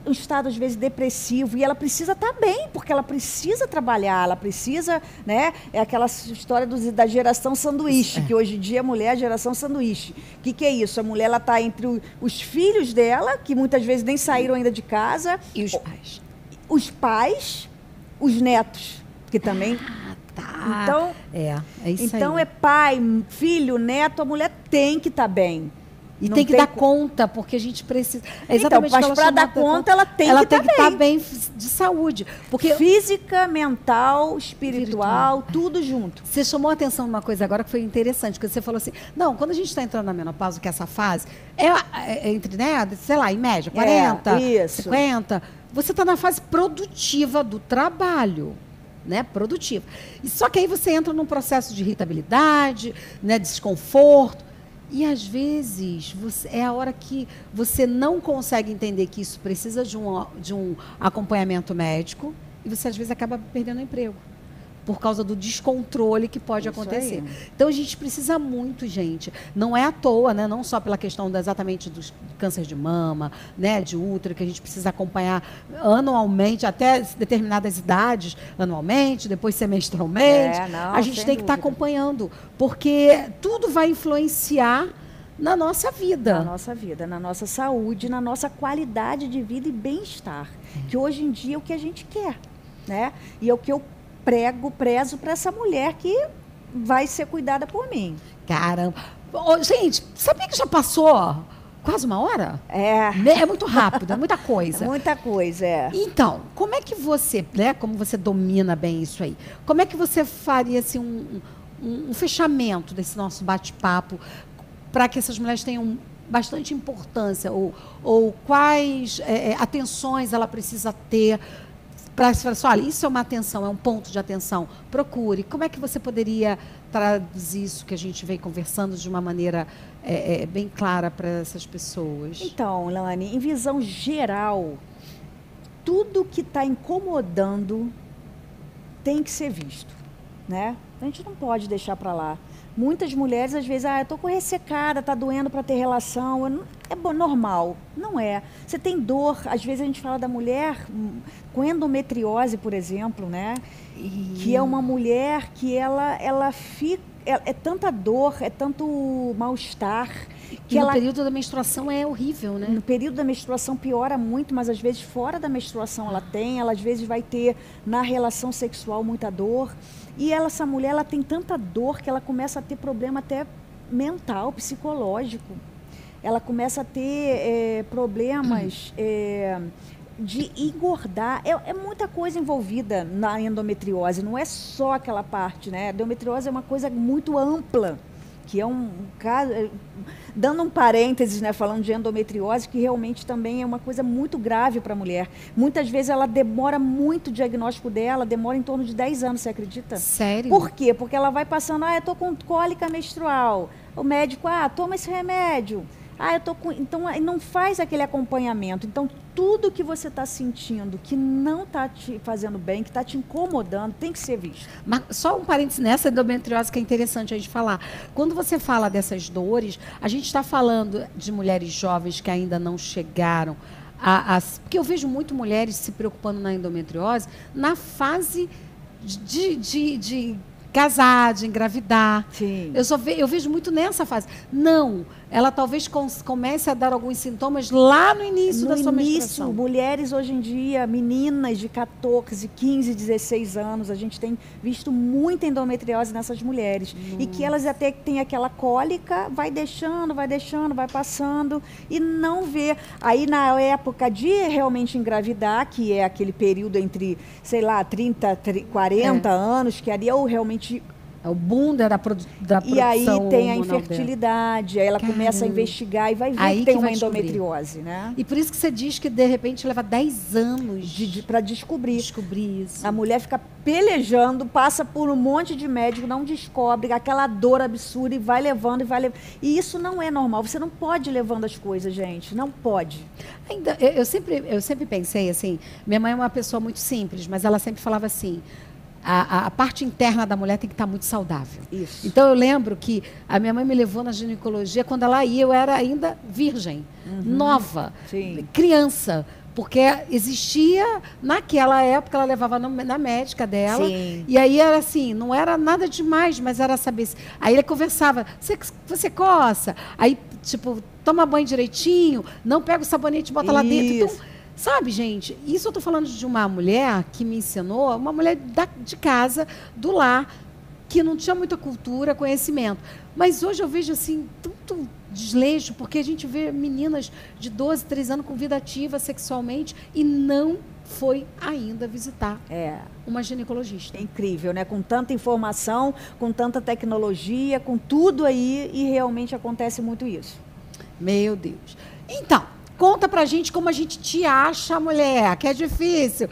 um estado às vezes depressivo, e ela precisa estar bem, porque ela precisa trabalhar, ela precisa, né? É aquela história da geração sanduíche, que hoje em dia a mulher é a geração sanduíche. O que é isso? A mulher, ela está entre os filhos dela, que muitas vezes nem saíram ainda de casa. E os pais. Os pais, os netos, que também... Tá. Então, é isso então aí. É pai, filho, neto, a mulher tem que estar bem. E tem que dar conta, porque a gente precisa... Exatamente, então, mas para dar conta, ela tem que estar bem de saúde. Porque física, mental, espiritual, tudo junto. Você chamou a atenção numa coisa agora que foi interessante, que você falou assim, não, quando a gente está entrando na menopausa, que é essa fase, entre, né, sei lá, em média, 40, 50, você está na fase produtiva do trabalho. Né, produtiva. E só que aí você entra num processo de irritabilidade, né, desconforto. E, às vezes, é a hora que você não consegue entender que isso precisa de um acompanhamento médico e você, às vezes, acaba perdendo o emprego por causa do descontrole que pode acontecer. Então, a gente precisa muito, gente. Não é à toa, né? Não só pela questão exatamente do câncer de mama, né? De útero, que a gente precisa acompanhar anualmente, até determinadas idades, anualmente, depois semestralmente. A gente tem que estar acompanhando, porque tudo vai influenciar na nossa vida. Na nossa vida, na nossa saúde, na nossa qualidade de vida e bem-estar. Que hoje em dia é o que a gente quer, né? E é o que eu prezo para essa mulher que vai ser cuidada por mim. Caramba. Gente, sabia que já passou quase uma hora? É muito rápido, é muita coisa. Muita coisa, Então, como é que você, né, como você domina bem isso aí? Como é que você faria assim, um fechamento desse nosso bate-papo para que essas mulheres tenham bastante importância? Ou quais atenções ela precisa ter para se falar assim, olha, isso é uma atenção, é um ponto de atenção, procure. Como é que você poderia traduzir isso que a gente vem conversando de uma maneira bem clara para essas pessoas? Então, Lani, em visão geral, tudo que está incomodando tem que ser visto, né? A gente não pode deixar para lá. Muitas mulheres, às vezes, eu estou com ressecada, está doendo para ter relação. É normal. Não é. Você tem dor, às vezes a gente fala da mulher com endometriose, por exemplo, né? Que é uma mulher que ela fica é tanta dor, é tanto mal-estar. Que no período da menstruação é horrível, né? No período da menstruação piora muito, mas às vezes fora da menstruação ela às vezes vai ter na relação sexual muita dor. E essa mulher, ela tem tanta dor que ela começa a ter problema até mental, psicológico. Ela começa a ter problemas de engordar. É muita coisa envolvida na endometriose, não é só aquela parte, né? A endometriose é uma coisa muito ampla, que é um caso, dando um parênteses, né, falando de endometriose, que realmente também é uma coisa muito grave para a mulher. Muitas vezes ela demora muito, o diagnóstico dela demora em torno de 10 anos, você acredita? Sério? Por quê? Porque ela vai passando, eu tô com cólica menstrual. O médico, toma esse remédio. Eu tô com... Então, não faz aquele acompanhamento. Então, tudo que você está sentindo que não está te fazendo bem, que está te incomodando, tem que ser visto. Mas só um parênteses nessa endometriose que é interessante a gente falar. Quando você fala dessas dores, a gente está falando de mulheres jovens que ainda não chegaram porque eu vejo muito mulheres se preocupando na endometriose na fase de casar, de engravidar. Sim. Eu vejo muito nessa fase. Não, ela talvez comece a dar alguns sintomas lá no início da sua menstruação. Mulheres hoje em dia, meninas de 14, 15, 16 anos, a gente tem visto muita endometriose nessas mulheres. Nossa. E que elas até têm aquela cólica, vai deixando, vai passando e não vê. Aí na época de realmente engravidar, que é aquele período entre, sei lá, 30, 40 anos, que ali é realmente... É o boom da produção. E aí tem a infertilidade, aí ela começa a investigar e vai ver aí que tem uma endometriose, né? E por isso que você diz que, de repente, leva 10 anos para descobrir isso. A mulher fica pelejando, passa por um monte de médico, não descobre, aquela dor absurda e vai levando. E isso não é normal. Você não pode ir levando as coisas, gente. Não pode. Ainda, eu sempre pensei assim, minha mãe é uma pessoa muito simples, mas ela sempre falava assim... A parte interna da mulher tem que estar muito saudável. Isso. Então, eu lembro que a minha mãe me levou na ginecologia, quando ela ia, eu era ainda virgem, nova, criança. Porque existia, naquela época, ela levava na médica dela. Sim. E aí era assim, não era nada demais, mas era saber... Aí ele conversava, você coça? Aí, tipo, toma banho direitinho, não pega o sabonete e bota lá dentro. Então, sabe, gente, isso eu estou falando de uma mulher que me ensinou, uma mulher de casa, do lar, que não tinha muita cultura, conhecimento. Mas hoje eu vejo, assim, tanto desleixo, porque a gente vê meninas de 12, 13 anos com vida ativa sexualmente e não foi ainda visitar uma ginecologista. É incrível, né? Com tanta informação, com tanta tecnologia, com tudo aí, e realmente acontece muito isso. Meu Deus. Então... Conta pra gente como a gente te acha, mulher, que é difícil.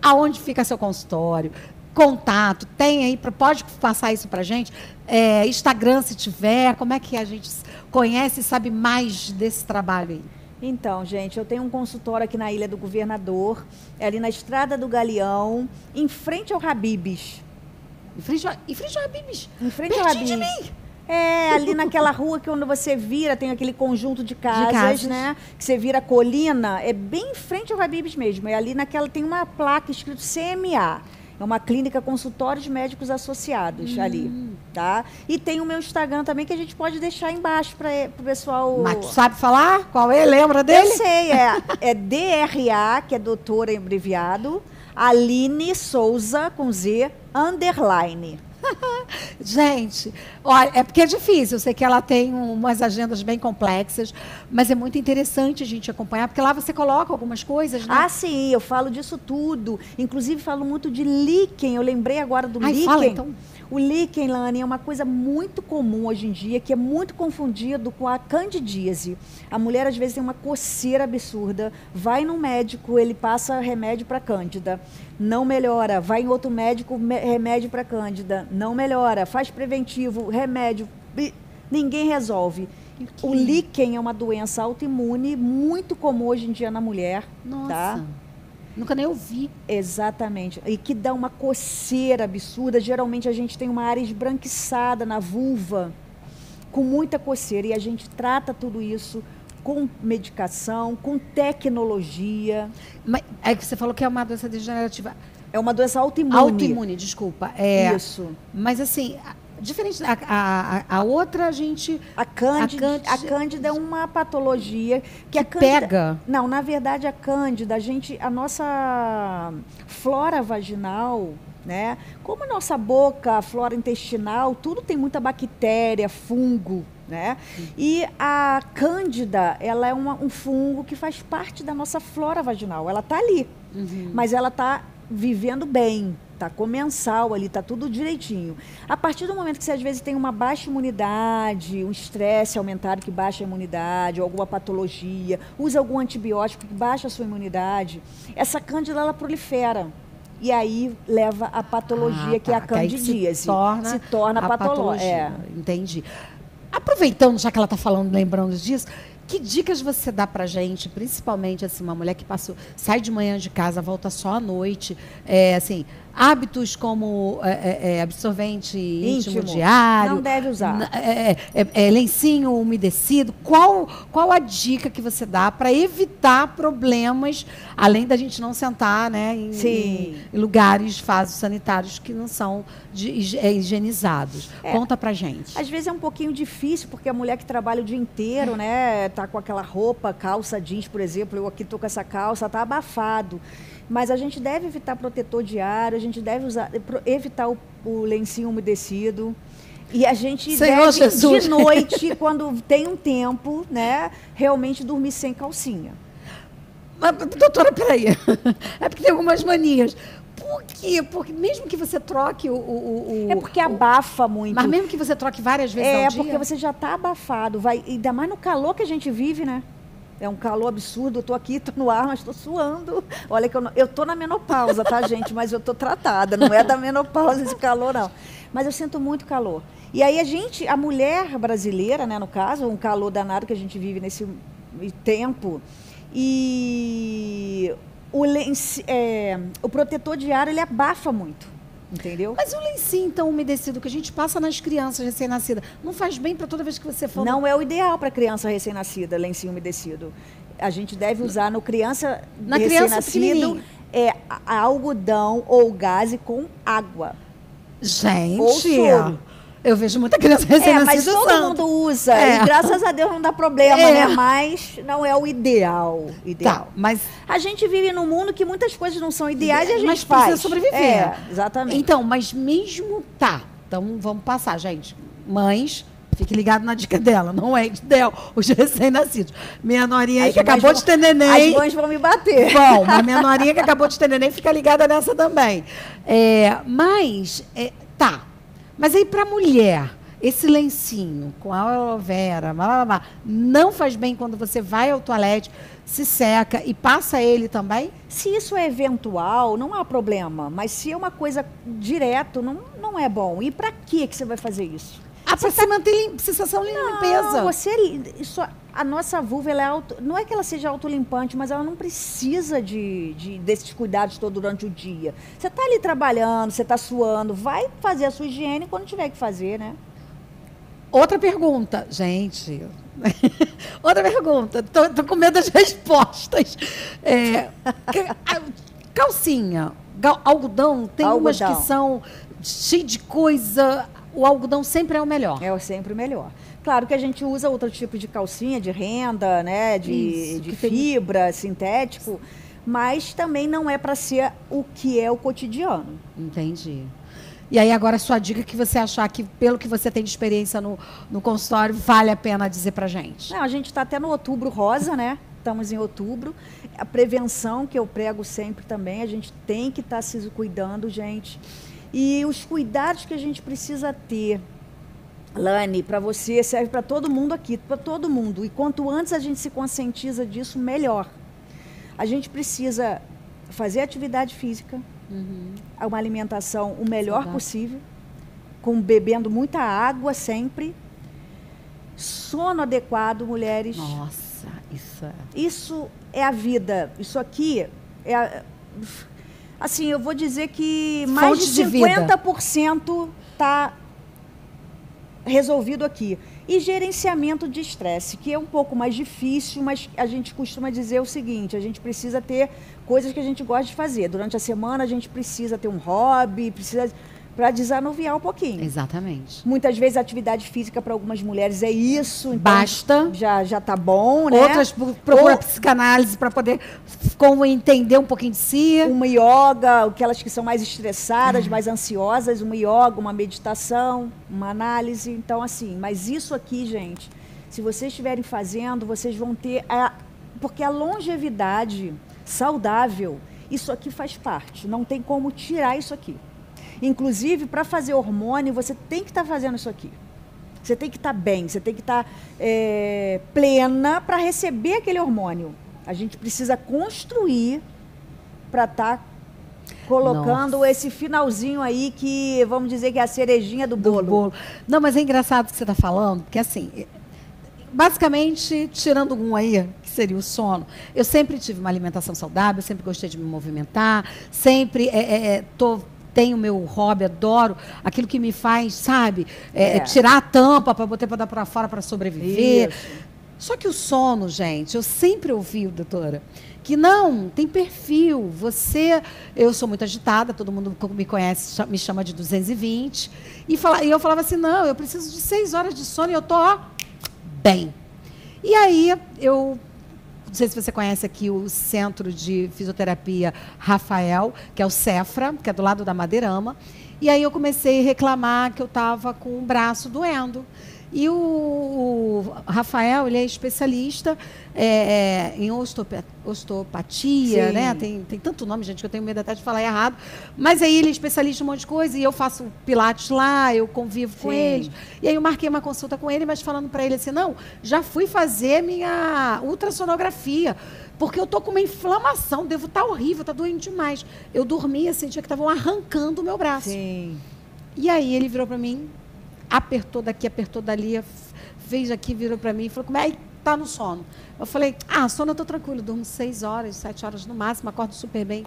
Aonde fica seu consultório? Contato, tem aí, pode passar isso pra gente? Instagram, se tiver, como é que a gente conhece e sabe mais desse trabalho aí? Então, gente, eu tenho um consultório aqui na Ilha do Governador, ali na Estrada do Galeão, em frente ao Habib's. Em frente ao Habib's? Em frente ao Habib's. De mim. Ali naquela rua que quando você vira, tem aquele conjunto de casas, né? Que você vira a colina, é bem em frente ao Habib's mesmo. É ali naquela, tem uma placa escrito CMA. É uma clínica consultório de médicos associados ali, tá? E tem o meu Instagram também, que a gente pode deixar embaixo para o pessoal... Mas tu sabe falar? Qual é? Lembra dele? Eu sei, é DRA, que é doutora abreviado, Aline Souza, com Z, _. Gente, olha, é porque é difícil, eu sei que ela tem umas agendas bem complexas, mas é muito interessante a gente acompanhar, porque lá você coloca algumas coisas, né? Sim, eu falo disso tudo, inclusive falo muito de líquen, eu lembrei agora do líquen. Fala, então. O líquen, Lani, é uma coisa muito comum hoje em dia, que é muito confundido com a candidíase. A mulher, às vezes, tem uma coceira absurda, vai no médico, ele passa remédio para cândida, não melhora. Vai em outro médico, remédio para cândida, não melhora. Faz preventivo, remédio, ninguém resolve. O líquen é uma doença autoimune muito comum hoje em dia na mulher. Nossa. Tá? Nunca nem ouvi. Exatamente. E que dá uma coceira absurda. Geralmente a gente tem uma área esbranquiçada na vulva, com muita coceira. E a gente trata tudo isso com medicação, com tecnologia. Mas é que você falou que é uma doença degenerativa. É uma doença autoimune. Autoimune, desculpa. Isso. Mas assim, diferente. A outra, a gente... A cândida é uma patologia que a cândida, pega. Não, na verdade, a cândida, a nossa flora vaginal, né? Como a nossa boca, a flora intestinal, tudo tem muita bactéria, fungo, né? E a cândida, ela é um fungo que faz parte da nossa flora vaginal. Ela está ali, mas ela está vivendo bem. Está comensal ali, está tudo direitinho. A partir do momento que você às vezes tem uma baixa imunidade, um estresse aumentado que baixa a imunidade, ou alguma patologia, usa algum antibiótico que baixa a sua imunidade, essa cândida ela prolifera. E aí leva a patologia, que é a candidíase. Se torna patologia. Entendi. Aproveitando, já que ela está falando, lembrando disso, que dicas você dá pra gente, principalmente assim, uma mulher que sai de manhã de casa, volta só à noite, assim, hábitos como absorvente íntimo diário. Não deve usar. Lencinho umedecido. Qual a dica que você dá para evitar problemas, além da gente não sentar, né, em lugares vasos sanitários que não são higienizados? Conta pra gente. Às vezes é um pouquinho difícil, porque a mulher que trabalha o dia inteiro, né, tá com aquela roupa, calça jeans, por exemplo, eu aqui tô com essa calça, tá abafado. Mas a gente deve evitar protetor diário, a gente deve evitar o lencinho umedecido. E a gente deve, de noite, quando tem um tempo, né, realmente dormir sem calcinha. Mas, doutora, peraí. É porque tem algumas manias. Por quê? Porque mesmo que você troque É porque abafa muito. Mas mesmo que você troque várias vezes ao dia? É, porque você já está abafado. Ainda mais no calor que a gente vive, né? É um calor absurdo. Eu estou aqui, estou no ar, mas estou suando. Olha que eu estou na menopausa, tá, gente? Mas eu estou tratada. Não é da menopausa esse calor, não. Mas eu sinto muito calor. E aí a mulher brasileira, né, no caso, um calor danado que a gente vive nesse tempo. E o protetor diário, ele abafa muito, entendeu? Mas o lencinho, então, umedecido que a gente passa nas crianças recém-nascidas, não faz bem para toda vez que você for... Não é o ideal para criança recém-nascida, lencinho umedecido. A gente deve usar na criança recém-nascido algodão ou gaze com água. Gente... Ou soro. Eu vejo muita criança recém-nascida. Mas todo mundo usa. E graças a Deus não dá problema, né? Mas não é o ideal. Tá, mas a gente vive num mundo que muitas coisas não são ideais e a gente faz. Precisa sobreviver. Exatamente. Então, mas mesmo... Então, vamos passar, gente. Mães, fique ligado na dica dela. Não é ideal os recém-nascidos. Minha norinha aí que acabou de ter neném... As mães vão me bater. Bom, a minha norinha que acabou de ter neném fica ligada nessa também. Mas aí, para a mulher, esse lencinho com aloe vera, não faz bem quando você vai ao toalete, se seca e passa ele também? Se isso é eventual, não há problema. Mas se é uma coisa direto, não é bom. E para que você vai fazer isso? Para se manter sensação de limpeza. A nossa vulva, não é que ela seja autolimpante, mas ela não precisa desses cuidados todos durante o dia. Você está ali trabalhando, você está suando, vai fazer a sua higiene quando tiver que fazer, né? Outra pergunta, gente. Outra pergunta. Tô com medo das respostas. Calcinha, algodão, tem umas que são cheias de coisa. O algodão sempre é o melhor. É sempre o melhor. Claro que a gente usa outro tipo de calcinha, de renda, né, de fibra, sintético, mas também não é para ser o que é o cotidiano. Entendi. E aí agora a sua dica que você achar que, pelo que você tem de experiência no consultório, vale a pena dizer pra gente? Não, a gente está até no Outubro Rosa, né? Estamos em outubro. A prevenção que eu prego sempre também, a gente tem que estar se cuidando, gente. E os cuidados que a gente precisa ter, Lani, para você, serve para todo mundo aqui, para todo mundo. E quanto antes a gente se conscientiza disso, melhor. A gente precisa fazer atividade física, uma alimentação o melhor possível, bebendo muita água sempre, sono adequado, mulheres. Nossa, isso é a vida. Isso aqui assim, eu vou dizer que mais de 50% está resolvido aqui. E gerenciamento de estresse, que é um pouco mais difícil, mas a gente costuma dizer o seguinte: a gente precisa ter coisas que a gente gosta de fazer. Durante a semana a gente precisa ter um hobby, para desanuviar um pouquinho. Exatamente. Muitas vezes a atividade física para algumas mulheres é isso. Então basta. Já tá bom, né? Outras procuram psicanálise para poder como entender um pouquinho de si. Uma yoga, aquelas que são mais estressadas, mais ansiosas, uma yoga, uma meditação, uma análise. Então, assim, mas isso aqui, gente, se vocês estiverem fazendo, vocês vão ter... Porque a longevidade saudável, isso aqui faz parte. Não tem como tirar isso aqui. Inclusive, para fazer hormônio, você tem que estar fazendo isso aqui. Você tem que estar bem, você tem que estar plena para receber aquele hormônio. A gente precisa construir para estar colocando esse finalzinho aí que, vamos dizer que é a cerejinha do bolo. Não, mas é engraçado o que você está falando, porque assim, basicamente, tirando um aí, que seria o sono, eu sempre tive uma alimentação saudável, sempre gostei de me movimentar, sempre tenho meu hobby, adoro aquilo que me faz, sabe, tirar a tampa para botar para dar para fora para sobreviver. Isso. Só que o sono, gente, eu sempre ouvi, doutora, que não, tem perfil. Eu sou muito agitada, todo mundo que me conhece me chama de 220. E eu falava assim, não, eu preciso de 6 horas de sono e eu tô bem. E aí, não sei se você conhece aqui o Centro de Fisioterapia Rafael, que é o Cefra, que é do lado da Madeirama. E aí eu comecei a reclamar que eu estava com o braço doendo. E o Rafael, ele é especialista em osteopatia, né? Tem tanto nome, gente, que eu tenho medo até de falar errado. Mas aí ele é especialista em um monte de coisa, e eu faço pilates lá, eu convivo com ele. E aí eu marquei uma consulta com ele, mas falando para ele assim, não, já fui fazer minha ultrassonografia, porque eu tô com uma inflamação, devo estar horrível, tá doendo demais. Eu dormia, sentia que estavam arrancando o meu braço. Sim. E aí ele virou para mim, apertou daqui, apertou dali, fez aqui, virou para mim e falou, como é que tá no sono? Eu falei, sono eu tô tranquilo, durmo 6 horas, 7 horas no máximo, acordo super bem.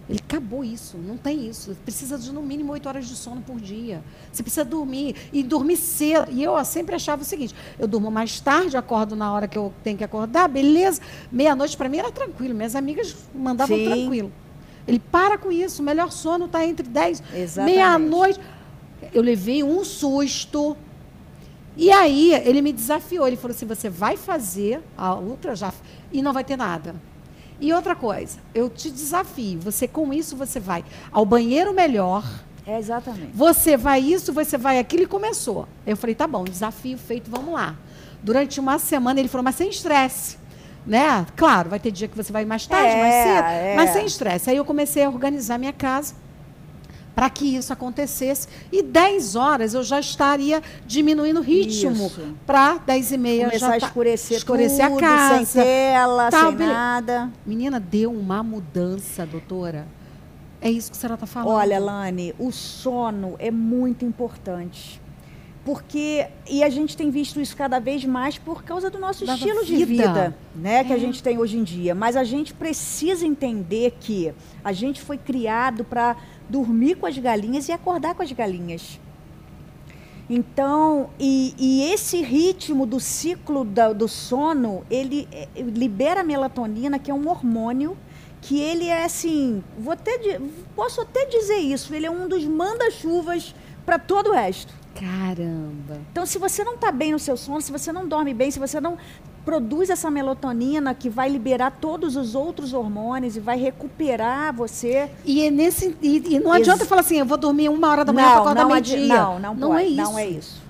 Ele, acabou isso, não tem isso. Precisa de no mínimo 8 horas de sono por dia. Você precisa dormir, e dormir cedo. E eu sempre achava o seguinte, eu durmo mais tarde, acordo na hora que eu tenho que acordar, beleza. Meia-noite para mim era tranquilo, minhas amigas mandavam tranquilo. Ele, para com isso, o melhor sono está entre 10, meia-noite. Eu levei um susto. E aí, ele me desafiou. Ele falou assim, você vai fazer a ultra já e não vai ter nada. E outra coisa, eu te desafio. Com isso, você vai ao banheiro melhor. Exatamente. Você vai isso, você vai aquilo e começou. Eu falei, tá bom, desafio feito, vamos lá. Durante uma semana, ele falou, mas sem estresse. Né? Claro, vai ter dia que você vai mais tarde, mais cedo, mas sem estresse. Aí eu comecei a organizar minha casa para que isso acontecesse. E 10 horas eu já estaria diminuindo o ritmo para 10h30. Começar já a escurecer tudo, a casa. sem tela, sem nada. Menina, deu uma mudança, doutora. É isso que a senhora está falando. Olha, Lani, o sono é muito importante. E a gente tem visto isso cada vez mais por causa do nosso estilo de vida, né, que a gente tem hoje em dia. Mas a gente precisa entender que a gente foi criado para dormir com as galinhas e acordar com as galinhas. Então, e esse ritmo do ciclo do sono, ele libera melatonina, que é um hormônio que ele é assim, posso até dizer isso, ele é um dos manda-chuvas para todo o resto. Caramba! Então, se você não está bem no seu sono, se você não dorme bem, se você não produz essa melatonina que vai liberar todos os outros hormônios e vai recuperar você. E não adianta falar assim, eu vou dormir 1h da manhã para acordar meio-dia. Não é isso. Não é isso.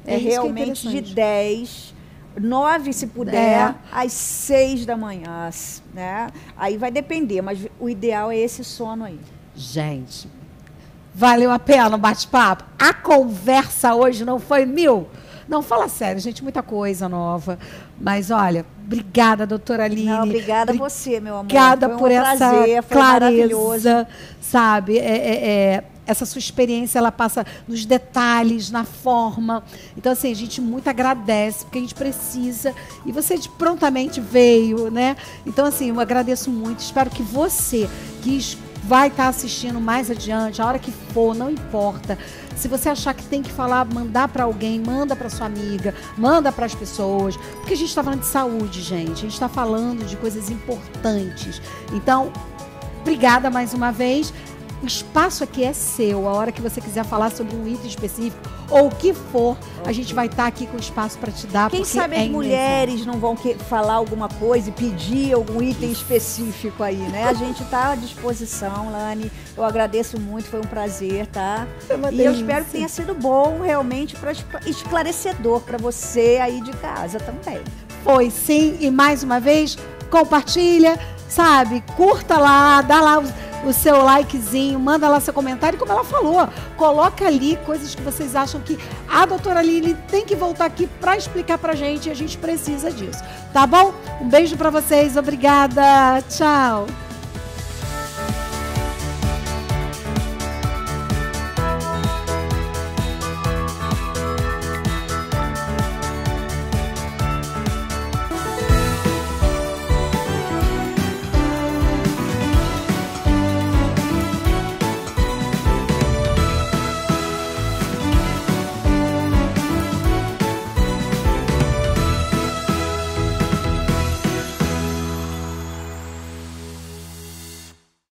É realmente de 10, 9 se puder, às 6 da manhã, né? Aí vai depender, mas o ideal é esse sono aí. Gente, valeu a pena o bate-papo? A conversa hoje não foi 1000? Não, fala sério, gente, muita coisa nova. Mas, olha, obrigada, doutora Aline. Não, obrigada a você, meu amor. Obrigada por essa prazer, clareza, sabe? Essa sua experiência, ela passa nos detalhes, na forma. Então, assim, a gente muito agradece, porque a gente precisa. E você prontamente veio, né? Então, assim, eu agradeço muito. Espero que você, que vai estar assistindo mais adiante, a hora que for, não importa. Se você achar que tem que falar, mandar para alguém, manda para sua amiga, manda para as pessoas. Porque a gente está falando de saúde, gente. A gente está falando de coisas importantes. Então, obrigada mais uma vez. O espaço aqui é seu. A hora que você quiser falar sobre um item específico ou o que for, a gente vai estar aqui com espaço para te dar. Quem sabe as mulheres não vão falar alguma coisa e pedir algum item específico aí, né? A gente está à disposição, Lani. Eu agradeço muito, foi um prazer, tá? E eu espero que tenha sido bom, realmente, esclarecedor para você aí de casa também. Foi sim, e mais uma vez, compartilha, sabe? Curta lá, dá lá o seu likezinho, manda lá seu comentário, como ela falou, coloca ali coisas que vocês acham que a doutora Lili tem que voltar aqui para explicar pra gente, e a gente precisa disso, tá bom? Um beijo para vocês, obrigada, tchau!